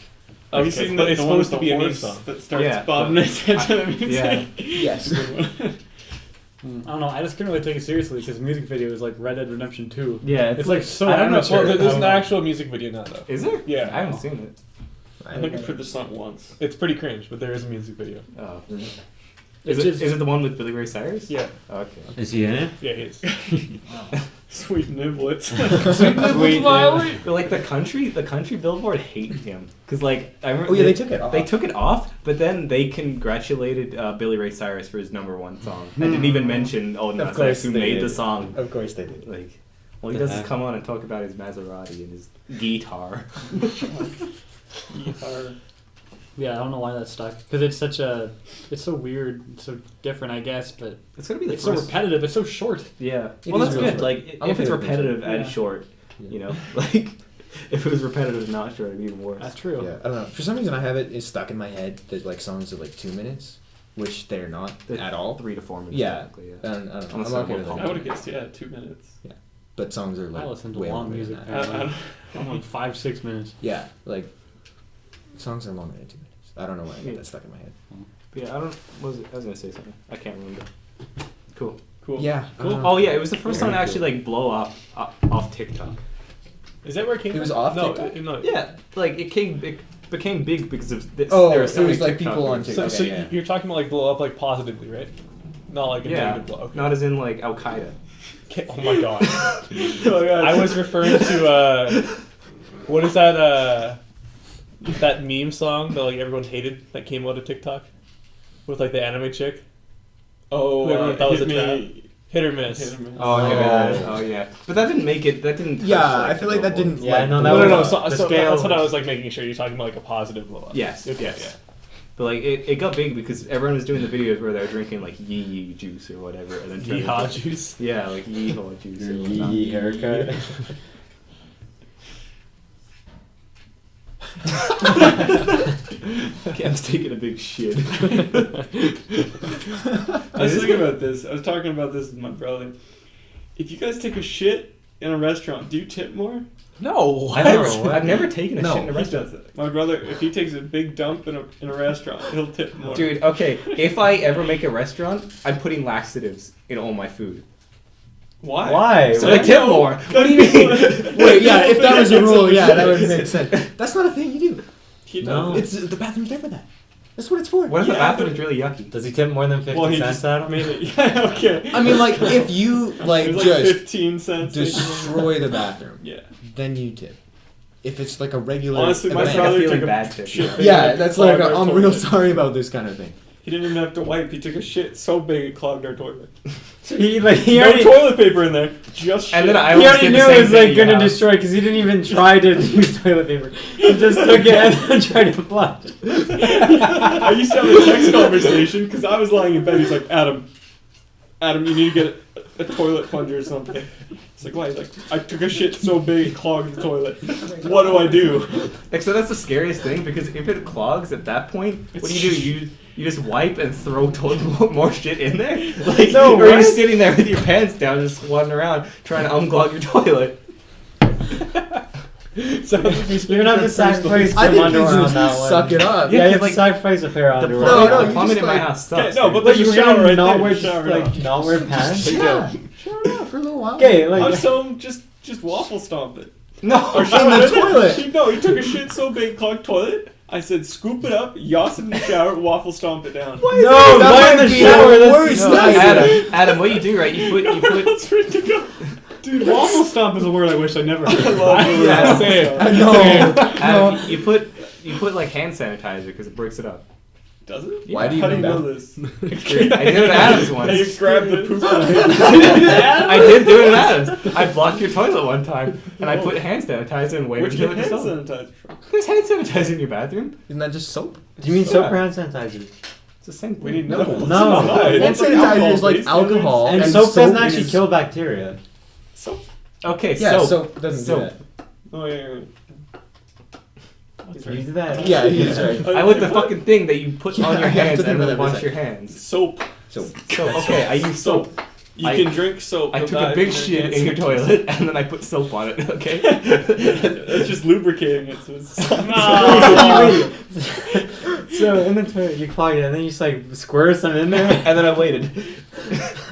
Have you Okay, seen but it's the one supposed with to be the a meme horse song. that starts Yeah, bobbing but- its head to the music? Yeah. Yes. I don't know. I just couldn't really take it seriously because the music video is like Red Dead Redemption 2. Yeah, It's like so I don't know. amateur. Well, there's I an don't know. actual music video now, though. Is there? Yeah. I haven't seen it. I think I've heard the song once. It's pretty cringe, but there is a music video. Oh. It's Is it, just- is it the one with Billy Ray Cyrus? Yeah. Okay. Is he in it? Yeah, he is. Sweet niblets. Sweet, But like the country Billboard hated him because like I remember Oh yeah, they took it off. They took it off, but then they congratulated Billy Ray Cyrus for his #1 song. I didn't even mention Old Of Nas course X who they made did. the song. Of course they did. Like, all he The does is heck? come on and talk about his Maserati and his guitar. Yeah, I don't know why that stuck because it's so weird, so different, I guess. But It's gonna be the it's so first. repetitive. It's so short. Yeah. It Well, is that's really good. short. Like, I'm if okay it's with it. repetitive and Yeah. short, Yeah. you know, like if it was repetitive and not short, it'd be even worse. That's true. Yeah, I don't know. For some reason, I have it stuck in my head. There's like songs of like 2 minutes, which they're not They're at all. 3 to 4 minutes. Yeah. Technically, yeah. I don't know. Unless I'm okay they're with more I that. would have guessed, yeah, 2 minutes. But songs are like I listen to way long longer than music. that. I'm like 5-6 minutes. Yeah, like songs are longer than 2 minutes. I don't know why I got that stuck in my head. But yeah, I was gonna say something. I can't remember. Cool. Cool. Yeah. Cool. Oh yeah, it was the first song to actually like blow up off TikTok. Is that where it came It from? was off no, TikTok? No. Yeah, like it became big because of this. Oh, there were it so many was, like, TikTok people on videos. TikTok. So yeah. you're talking about like blow up like positively, right? Not like a Yeah, negative blow. Okay. not as in like Al Qaeda. Okay, oh my god. Oh my God. I was referring to what is that that meme song that like everyone hated that came out of TikTok with like the anime chick? Oh, Whoever thought was hit a me. Hit or miss. Hit or miss. Oh Oh. yeah. Oh yeah. But that didn't make it. That didn't. touch, Yeah, I feel like that Billboard. didn't. Yeah, like, no, No, that no, was- no. So, the so scale that's what I was- was like making sure you're talking about like a positive blow up. Yes. Okay, Yes. But like it got big because everyone was doing the videos where they were drinking like yee yee juice or whatever, and then turning Yeehaw into- juice. Yeah, like yeehaw juice. Your or whatnot. yee haircut. Cam's taking a big shit. I was thinking about this. I was talking about this with my brother. If you guys take a shit in a restaurant, do you tip more? No. I've never taken a No, shit in a He restaurant. does it. My brother, if he takes a big dump in a restaurant, he'll tip more. Dude, okay, if I ever make a restaurant, I'm putting laxatives in all my food. Why? Why? So I tip more. What do you mean? Wait, yeah, if that was a rule, yeah, that would make sense. That's not a thing you do. He No. does. It's the bathroom's there for that. That's what it's for. What if the Yeah, bathroom but- is really yucky? Does he tip more than 50 Well, he cents just at him? made it. Yeah, okay. I mean, like, if you like It was just 15 cents. destroy the bathroom, Yeah. then you tip. If it's like a regular Honestly, my That's event, like a brother feeling took a bad tip. shit Yeah. big yeah, and that's like clogged our I'm real toilet. sorry about this kind of thing. He didn't even have to wipe. He took a shit so big it clogged our toilet. He No already, toilet paper in there. Just shit. And then I he always already did the knew same it was thing like at your gonna house. destroy because he didn't even try to use toilet paper. He just took it and then tried to flush. I used to have a text conversation because I was lying in bed. He's like, Adam, you need to get a toilet plunger or something. It's like, why? He's like, I took a shit so big it clogged the toilet. What do I do? Like, so that's the scariest thing because if it clogs at that point, what do? You just wipe and throw more shit in there? Like, No, or you're what? just sitting there with your pants down, just wandering around trying to unclog your toilet. So you're gonna have to sacrifice I some think underwear you on just that one. suck it up. Yeah, you have like, to sacrifice a pair of The underwear. plumbing, no, the you plumbing just, in my like- house sucks. No, dude. but But there's you a were shower gonna right not there. wear Shower it off. not wear pants. Yeah, sure enough, for a little while. Okay, like I saw him just waffle stomp it. No, Or in the toilet. No, he took a shit so big clogged toilet. I said, scoop it up, yoss it in the shower, waffle stomp it down. no, that not in might the be shower. the That's worst No, idea. Adam, what you do, right? You put That's ridiculous. Dude, waffle stomp is a word I wish I never heard. I love the word Yeah. waffle Say it. stomp. No. Adam, you put like hand sanitizer because it breaks it up. Does it? Why do you How do you know know that? this? I did it at Adam's once. You grabbed the poop. I did do it at Adam's. I blocked your toilet one time, and I put hand sanitizer and waited Which until hand it dissolved. sanitizer from? There's hand sanitizer in your bathroom. Isn't that just soap? Do you mean soap or hand sanitizer? It's the same thing. We need No. no. No. Hand It's like sanitizer is like alcohol-based, alcohol, And and soap doesn't soap actually is- kill bacteria. So. Okay, Yeah, so soap doesn't soap. do that. Oh yeah. You do that. Yeah, he's right. I want the fucking thing that you put on Yeah, your I have hands to think and then about wash that your for a hands. Soap. So So okay, I use soap. You I- can drink soap. I you'll took die a big from shit hand in your sanitizer. toilet and then I put soap on it. Okay. That's just lubricating it. So it's So in the toilet, you clog it, and then you just like squirt some in there. And then I waited.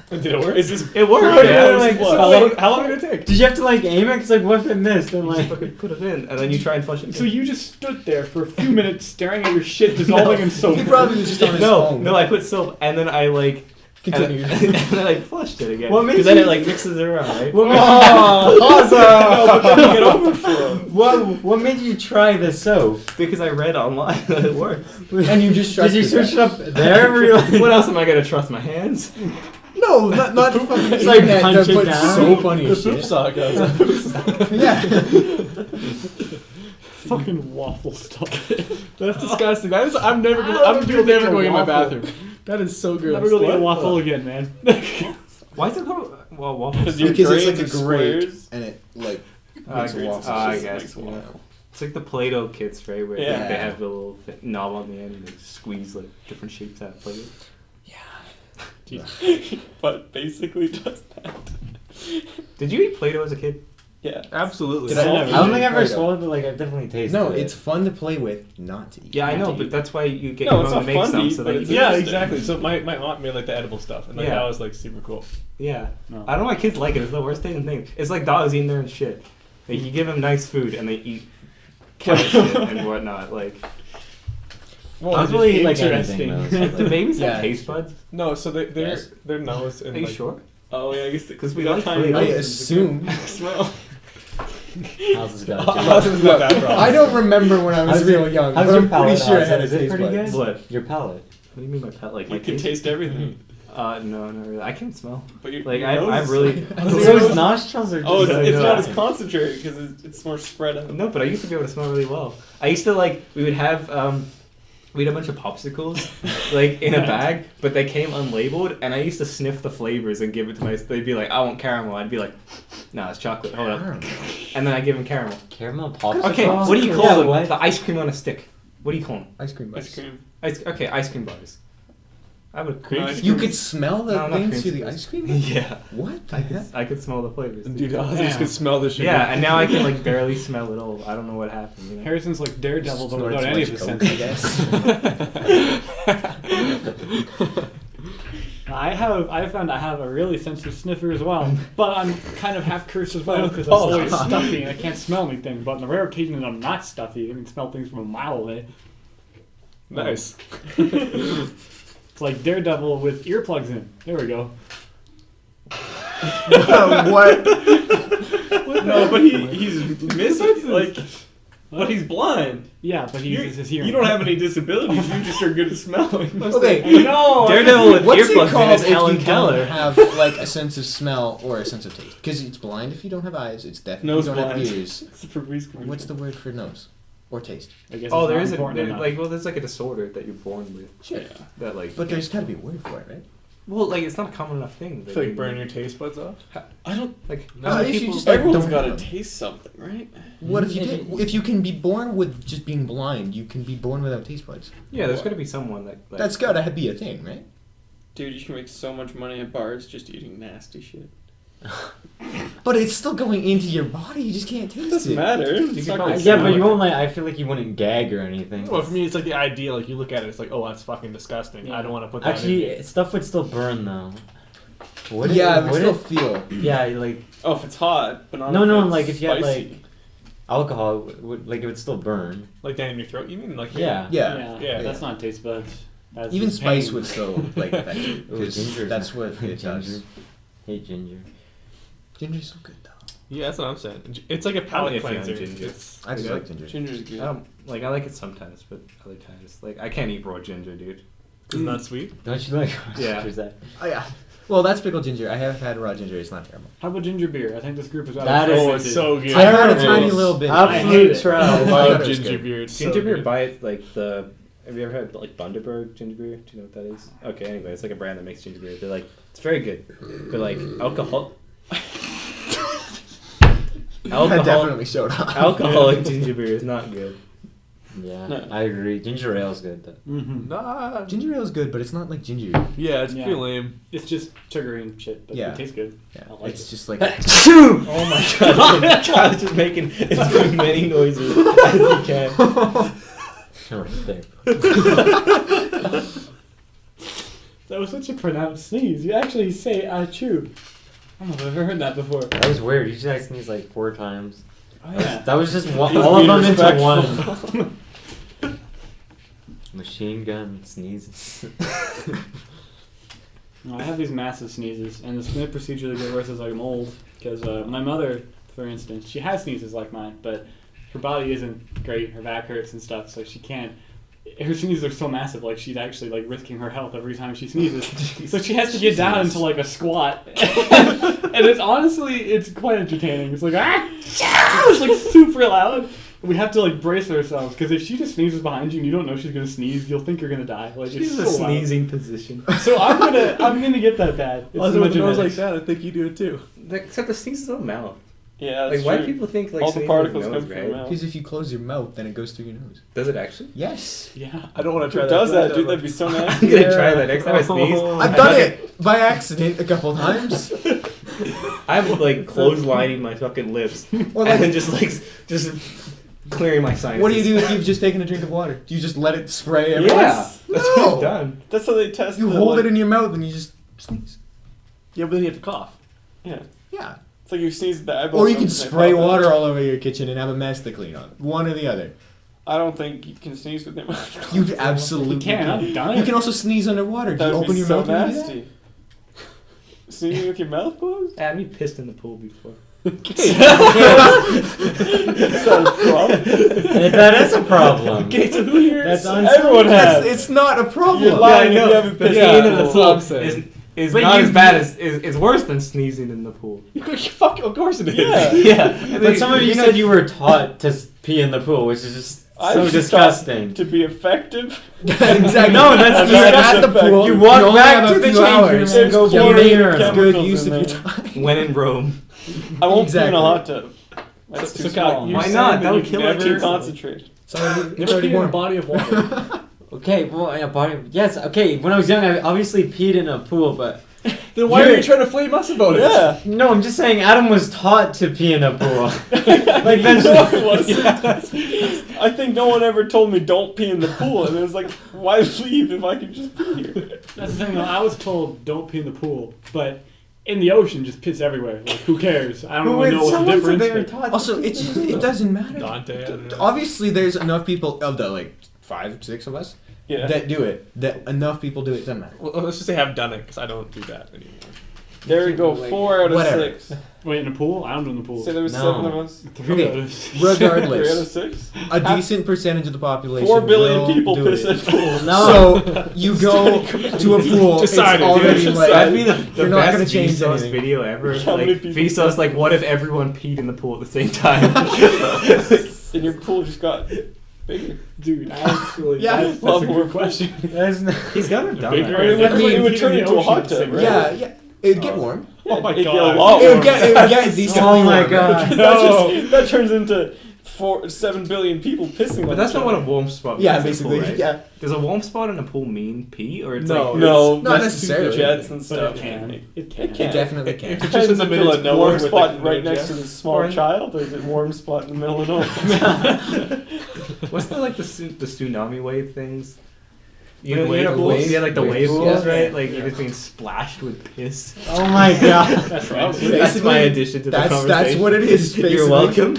Did it work? Is this? It worked. No, Yeah, no, like, what? how long did it take? Did you have to like aim it? Cause like what if it missed? And You just like fucking put it in, and then you try and flush it. So you just stood there for a few minutes staring at your shit dissolving in soap. he probably was just on his no, phone. no, I put soap, and then I like. And, Continue. and then I flushed it again. What makes Because then you- it like mixes it around, right? what made, No, but then you get overflow. what made you try the soap? Because I read online that it works. And you just Did you trusted search that. it up there? Or you like, What else am I gonna trust? My hands? No, not the fucking It's like internet punch to it put down. soap on your The poop shit. sock has Yeah. Fucking waffle stuff. That's disgusting. That is. I'm never going in my bathroom. That is so gross. Never gonna eat a waffle again, man. Why is it called waffles? Because your Because it's grains like a are grate, squares. and it like I makes a guess. waffle. I Just guess. makes a Yeah. waffle. It's like the Play-Doh kits, right? Where Yeah. they have the little knob on the end and they squeeze like different shapes out of Play-Doh. But basically just that. Did you eat Play-Doh as a kid? Yeah. Absolutely. Did I I don't think I've ever Play-Doh. swallowed, but like I've definitely tasted No, it. it's fun to play with, not to eat. Yeah, I know, Not to but eat. that's why you get No, your it's mom not to make fun to some eat, so but that it's you Yeah, interesting. exactly. So my aunt made like the edible stuff, and like Yeah. that was like super cool. Yeah. No. I don't know why kids like it. It's the worst thing. It's like dogs eating their own shit. Like you give them nice food and they eat cat shit and whatnot. Like, I was really like interesting. anything though. so, do like- babies Yeah. have taste buds? No, so their Yes. their nose and Are you like, sure? Oh yeah, I guess Because we got like tiny Play-Doh. I noses. assume. Smell. How's this going? How's it not that problem? I don't remember when I was How's your- real young, how's but your I'm pretty palate, sure I Alex? had a Is it taste pretty buds. good? What? Your palate. What do you mean by pet? Like You my can taste? taste everything. No, not really. I can't smell. But your, Like your I'm nose- really. So his nostrils are just. Oh, it's Yeah, it's no. not as concentrated because it's more spread out. No, but I used to be able to smell really well. I used to like we would have we had a bunch of popsicles like in a bag, but they came unlabeled, and I used to sniff the flavors and give it to my. They'd be like, "I want caramel." I'd be like, "No, it's chocolate. Hold up," and then I give them caramel. Caramel popsicle. Okay, what do you call Yeah, them? what? The ice cream on a stick. What do you call them? Ice cream Ice bars. cream. Okay, ice cream bars. I would Cream ice You cream. could smell the No, not things through the creamsicles. ice cream? Yeah, What the I heck? could smell the flavors. Dude, I just could smell this shit. Yeah, and now I can like barely smell it all. I don't know what happened. You know? Harrison's like Daredevil, but Snorted without too any of much his coke, senses. I guess. I found I have a really sensitive sniffer as well, but I'm kind of half cursed as well because I'm Oh. always stuffy and I can't smell anything. But on the rare occasion that I'm not stuffy, I can smell things from a mile away. Nice. It's like Daredevil with earplugs in. There we go. What? No, but he's missing like But he's blind. Yeah, but he uses his hearing. You don't have any disabilities. You just are good at smelling. Okay. No. Daredevil with What's it earplugs in called is if Helen you Keller. don't have like a sense of smell or a sense of taste? Because it's blind if you don't have eyes. It's deaf if Nose you don't blind. have ears. It's a Febreze commercial. What's the word for nose or taste? I guess Oh, it's there not is important enough. there's like a disorder that you're born with. Sure. That like, But there's got to be a word for it, right? well, like it's not a common enough thing. To like burn your taste buds off. I don't. Like, if you just like, Everyone's don't got to have- taste something, right? What if you did? If you can be born with just being blind, you can be born without taste buds. yeah, there's got to be someone that. Like, That's gotta be a thing, right? Dude, you can make so much money at bars just eating nasty shit. But it's still going into your body. You just can't taste It doesn't it. matter. You It's can not probably gonna Yeah, smell but you like- won't like. I feel like you wouldn't gag or anything. Well, for me, it's like the idea. Like you look at it, it's like, oh, that's fucking disgusting. I don't want to put that. Actually, in. stuff would still burn though. Would it? Yeah, but Would still it? feel. Yeah, like Oh, if it's hot, but not No, if no, it's like, if you had, spicy. alcohol, would like it would still burn. like down in your throat. You mean like Yeah. Yeah. Yeah. That's not taste buds. That's Even just spice pain. would still like affect you Ooh, because ginger's that's not- what it does. ginger. Hate ginger. Ginger's so good though. Yeah, that's what I'm saying. It's like a palate iffy on cleanser. ginger. It's, I just Yeah. like ginger. Ginger's good. I don't like. I like it sometimes, but other times, like I can't eat raw ginger, dude. it's not sweet. Don't you like? Yeah. Ginger's that? Oh yeah. Well, that's pickled ginger. I have had raw ginger. It's not terrible. How about ginger beer? I think this group is rather That is- Oh, fragmented. it's so good. I had a Terrible. tiny little bit. I hate Absolute it. trash. I I thought love it was ginger good. beer. It's Ginger so beer good. by it, like the. Have you ever had like Bundaberg ginger beer? Do you know what that is? Okay, anyway, it's like a brand that makes ginger beer. They're like, it's very good, but like alcohol. That definitely showed up. Alcoholic ginger beer is not good. Yeah, No. I agree. Ginger ale's good though. Mm-hmm. Nah. Ginger ale is good, but it's not like ginger. Yeah, it's Yeah. pretty lame. It's just sugary and shit, but Yeah. it tastes good. Yeah, I like it's it. just like Oh my god! Kyle's just making as many noises as he can. Right there. That was such a pronounced sneeze. You actually say achoo. I don't know if I've ever heard that before. That was weird. You guys sneezed like 4 times. Oh yeah. That was just one, He's all of being them into respectful. one. Machine gun sneezes. I have these massive sneezes, and the sniff procedure they get worse as I'm old. Because my mother, for instance, she has sneezes like mine, but her body isn't great. Her back hurts and stuff, so she can't. Her sneezes are so massive, like she's actually like risking her health every time she sneezes. So she has to get down into like a squat, and it's quite entertaining. It's like it's like super loud. We have to like brace ourselves because if she just sneezes behind you and you don't know she's gonna sneeze, you'll think you're gonna die. Like She's it's a so loud. sneezing position. So I'm gonna get that bad. It's Also, my with a nose like genetics. that, I think you do it too. Except the sneeze is a mouth. Yeah, Like that's why true. do people think like all the sneezing particles is come nose, from right? your mouth. because if you close your mouth, then it goes through your nose. Does it actually? Yes. Yeah. I don't want to Who try that. does that, dude? That'd be so I'm nasty. gonna try that next time I sneeze. I've done it by accident a couple times. I'm like clotheslining my fucking lips Or and like, then just clearing my sinuses. what do you do if you've just taken a drink of water? Do you just let it spray everywhere? Yeah, that's what No. I've done. That's how they test. You the, hold like, it in your mouth and you just sneeze. Yeah, but then you have to cough. Yeah, Yeah. it's like you sneeze at the eyeball. Or you can and they spray pop out. water all over your kitchen and have a mess to clean up. One or the other. I don't think you can sneeze with your mouth. You absolutely You can. I've done You it. can also sneeze underwater. Do That you would open be your so mouth when you do that? nasty. Sneezing with your mouth closed? I've been pissed in the pool before. Is that a problem? That is a problem. Okay, so who here? That's Everyone has. It's not a problem. You're lying Yeah, I if you know. haven't pissed Peeing in in the the pool I'm saying. is But not you- as bad as is worse than sneezing in the pool. Fuck, of course it is. Yeah. Yeah, But some of you said you were taught to pee in the pool, which is just I so was disgusting. To be effective. Exactly. No, that's And you that's at the effective. pool. You walk only back have to a the few change hours. room and go There's pee in chlorine your Good chemicals use in of your there. time. when in Rome. I won't pee in Exactly. a hot tub. That's So- too so small. Kyle, Why You're not? saying That would you kill never everyone. concentrate. It's already Never peed in a warm. body of water. Okay, well, a body. Yes, okay. When I was young, I obviously peed in a pool, but Then why are you trying to flame us about it? Yeah. no, I'm just saying Adam was taught to pee in a pool. Like that's No, it wasn't. I think no one ever told me don't pee in the pool, and it was like, why leave if I can just pee here? That's the thing though. I was told don't pee in the pool, but in the ocean just piss everywhere. Like who cares? I don't really know what's the someone said difference. they were but- taught Also, to it's pee just, in the it pool. doesn't matter. Dante. I don't know. Obviously, there's enough people of the like 5, 6 of us Yeah. that do it. That enough people do it. Doesn't matter. Well, let's just say I've done it because I don't do that anymore. There we go. 4 out of Whatever. 6. Wait, in a pool? I don't do in the pool. Say there was No. 7 of us. 3 Okay. out of 3 out of Regardless, 6. a decent percentage of the population 4 billion will people do piss it. in pools. No. So you go to a pool. Decided, it's already dude. like That'd be the you're not best gonna change Vsauce anything. video ever. How many Like people- Vsauce, like what if everyone peed in the pool at the same time? And your pool just got bigger. Dude, actually, Yeah. that's Love a more good question. There's no. He's gonna done Bigger that. and I mean, it would heat turn in the into a ocean hot at the same tub, right? time. Yeah, it'd get warm. Oh my It'd get god. a lot It would warmer. get decently Oh my warm. god. That turns into 7 billion people pissing. But on that's each not what a other. warm spot means. Yeah, in a basically. pool, right? Yeah. Does a warm spot in a pool mean pee, or it's No, like no, Not that's necessarily. jets and But stuff. it can. It can. It can. It definitely can. It Just depends in the if middle it's of a nowhere warm with spot the right no next jet. to the small Or- child, or is it warm spot in the middle of nowhere? what's the like the tsunami wave things? You Like know, you know wave pools? pools? Yeah, like the Wave wave pools? pools, Yeah. right? Like Yeah. you're just being splashed with piss. Oh my god. That's right. That's Basically, my addition to the conversation. That's what it is. Basically. You're welcome.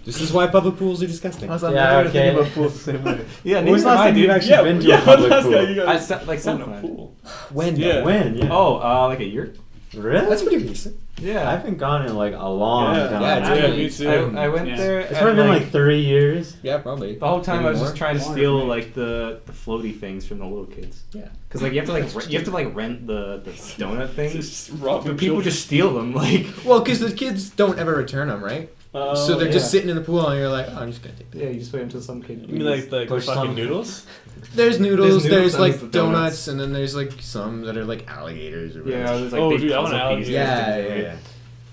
This is why public pools are disgusting. Yeah, okay. pools the same way. Yeah, When was neither the am last I, time you've dude. actually been to a yeah, public that's pool? how you guys. I like in a Southland. pool. When? Yeah. though? When? Yeah. Oh, like a year? Really? That's pretty recent. I Yeah. haven't gone in like a long Yeah. time. Yeah, it's Yeah, really- me too. I went Yeah. there. It's at, probably been like 3 years. Yeah, probably. the whole time Maybe I was more. just trying to Longer steal for me. like the floaty things from the little kids. Yeah. Cause like you have to like you have to like rent the donut things. Just robbing But people just steal them. Like Well, because the kids don't ever return them, right? Oh, So they're just yeah. sitting in the pool, and you're like, oh, I'm just gonna take yeah, you just wait until some kid. You mean like the Push fucking some- noodles? There's noodles, There's there's noodles, like and there's the donuts. donuts, and then there's like some that are like alligators or whatever. Yeah, there's like Oh, big dude, I want puzzle an pieces. yeah, and yeah, things, yeah. right?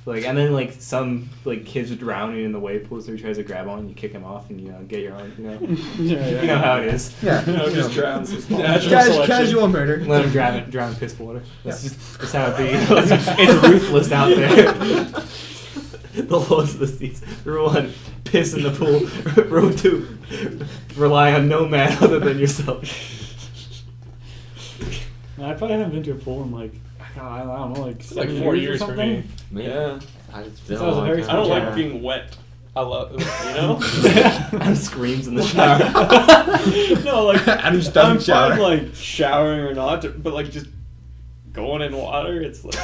Like and then like some like kids are drowning in the wave pool, so he tries to grab on, you kick him off, and get your own. Yeah, You know how it is. Yeah, No, you just know. drowns. Natural Cas- selection. casual murder. Let him drown in piss water. That's how it be. It's ruthless out there. The laws of the seas. Rule 1, piss in the pool. Rule 2, rely on no man other than yourself. I probably haven't been to a pool in like I don't know, like Like 7 4 or years for something. me. Yeah. It's Since been I a was a long very time. I don't Yeah. like being wet. I love it, you know? And screams in the shower. No, like Adam's I'm done fine shower. like showering or not, but like just going in water, it's like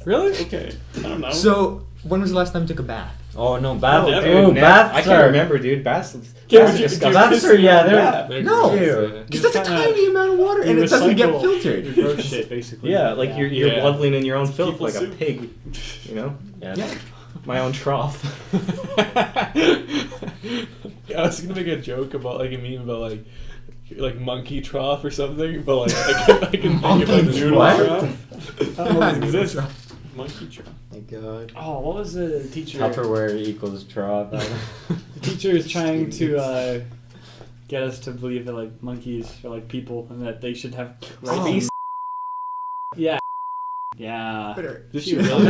Really? okay. I don't know. So, when was the last time you took a bath? Oh no, bath. No, Oh, Dude, baths I can't are- remember, dude. Baths. Yeah, Baths would are you- disgusting. Baths are yeah, they're No. Ew. Because that's a kinda- tiny amount of water, and You it doesn't get recycle filtered. your gross shit, basically. Yeah, like you're Yeah. bloodling in your own filth People like a soup. pig. You know, Yeah. my own trough. Yeah, I was gonna make a joke about like a meme about like monkey trough or something, but like I can think of like noodle What? trough. I don't know if it exists. Monkey trap. My God. Oh, what was the teacher? Tupperware equals trough. The teacher is trying to get us to believe that like monkeys are like people and that they should have rights. Yeah. Yeah. She really-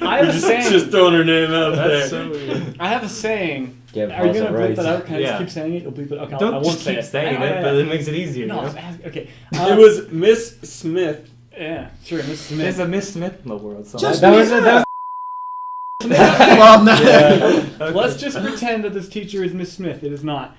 I have a saying. Just throwing her name out That's there. so weird. I have a saying. Give Are you gonna us a bleep right. that out? Can I Yeah. just keep saying it? You'll bleep it. Okay, I Don't won't just say keep it. saying it, but it makes it easier. No, you know? I was asking- okay. It was Miss Smith. Yeah, sure, Miss Smith. There's a Miss Smith in the world. So Just That was that well, no. Okay. Let's just pretend that this teacher is Miss Smith. It is not.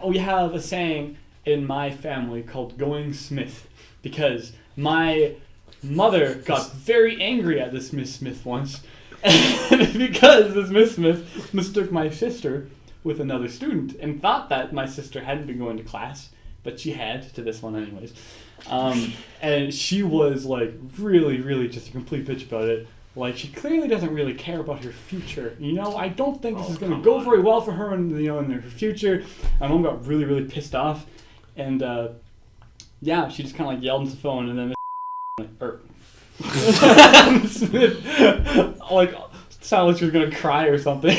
We have a saying in my family called "going Smith" because my mother got very angry at this Miss Smith once, and because this Miss Smith mistook my sister with another student and thought that my sister hadn't been going to class, but she had to this one anyways. And she was like really, really just a complete bitch about it. Like, she clearly doesn't really care about her future. You know, I don't think this is going to go very well for her in, in her future. My mom got really, really pissed off. And, yeah, she just kind of, like, yelled into the phone. And then Smith, like, sounded like she was going to cry or something.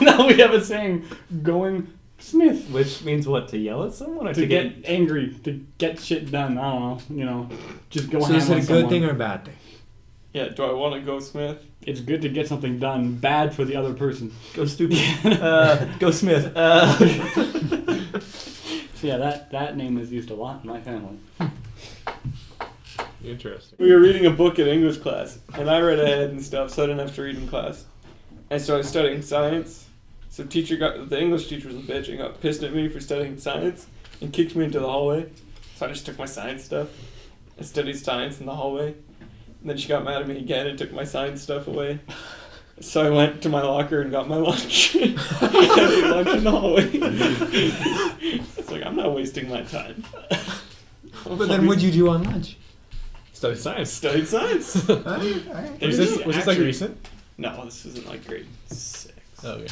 Now we have a saying, going Smith. Which means what? To yell at someone or To get angry, to get shit done. I don't know, just go So ham is it on a good someone. thing or a bad thing? Yeah, do I want to go Smith? It's good to get something done. Bad for the other person. Go stupid. Go Smith. So yeah, that name is used a lot in my family. Interesting. We were reading a book in English class, and I read ahead and stuff, so I didn't have to read in class. And so I was studying science. So the English teacher was a bitch and got pissed at me for studying science and kicked me into the hallway. So I just took my science stuff and studied science in the hallway. And then she got mad at me again and took my science stuff away. So I went to my locker and got my lunch. I had lunch in the hallway. It's like, I'm not wasting my time. But then what'd you do on lunch? Study science. Studied science. Alright. Was this like recent? No, this isn't like grade 6. Oh, okay.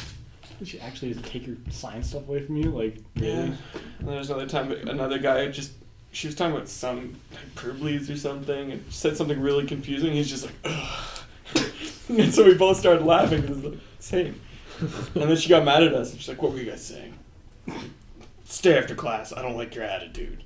Did she actually just take your science stuff away from you? Like, really? Yeah. And there's another time, another guy she was talking about some hyperboles or something, and said something really confusing. He's just like, ugh. And so we both started laughing. It was like, same. And then she got mad at us, and she's like, what were you guys saying? Stay after class. I don't like your attitude.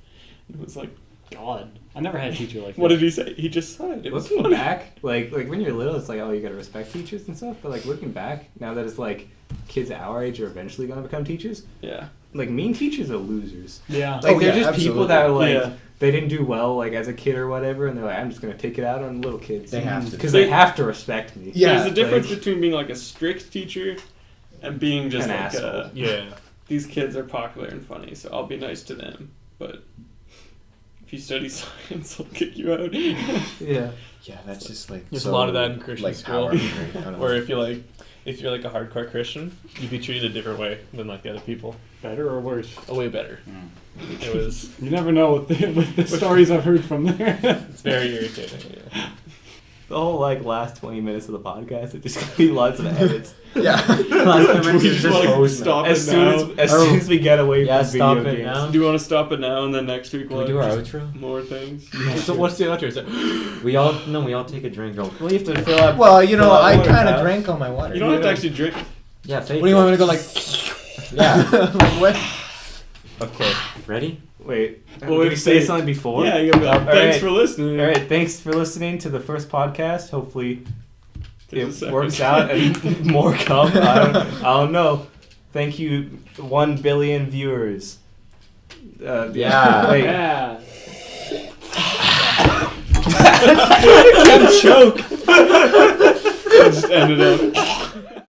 And it was like, God. I never had a teacher like that. what did he say? He just sighed. It was Looking funny. back, like when you're little, it's like, oh, you gotta respect teachers and stuff. But like looking back, now that it's like kids our age are eventually gonna become teachers, Yeah. like mean teachers are losers. Yeah. Like Oh, they're yeah, just people that are like Yeah. they didn't do well like as a kid or whatever, and they're like, I'm just gonna take it out on little kids. They have to. because they have to respect me. Yeah, There's a difference like- between being like a strict teacher and being just An like asshole. Yeah. these kids are popular and funny, so I'll be nice to them. But if you study science, I'll kick you out. Yeah. Yeah, that's just like There's so, a lot of that in Christian like, school. power hungry. I don't know. Or if you're like a hardcore Christian, you'd be treated a different way than like the other people. Better or worse? A way better. It was You never know with the stories I've heard from there. it's very irritating. Yeah. The whole like last 20 minutes of the podcast, it just gonna be lots of edits. Yeah. Last time I We just just wanna host stop As it soon now. as soon as we get away Yeah, from stop video it games. now. Do you want to stop it now and then next week Can we'll we do our just outro? more things? So what's the outro? Is it? We all take a drink. Real We have to fill up. Well, you know, fill up I water kind of cup. drank all my water. You don't have to actually drink. Yeah, fake. What do you want me to go like? Yeah. Like what? Okay. Ready? Wait. Well, Did we we say say- something before? Yeah, you gotta be like, All thanks right. for listening. All right. Thanks for listening to the first podcast. Hopefully There's a it second. works out and more come. I don't know. Thank you, 1 billion viewers. Yeah. Wait. Yeah. I'm choked. Just ended up.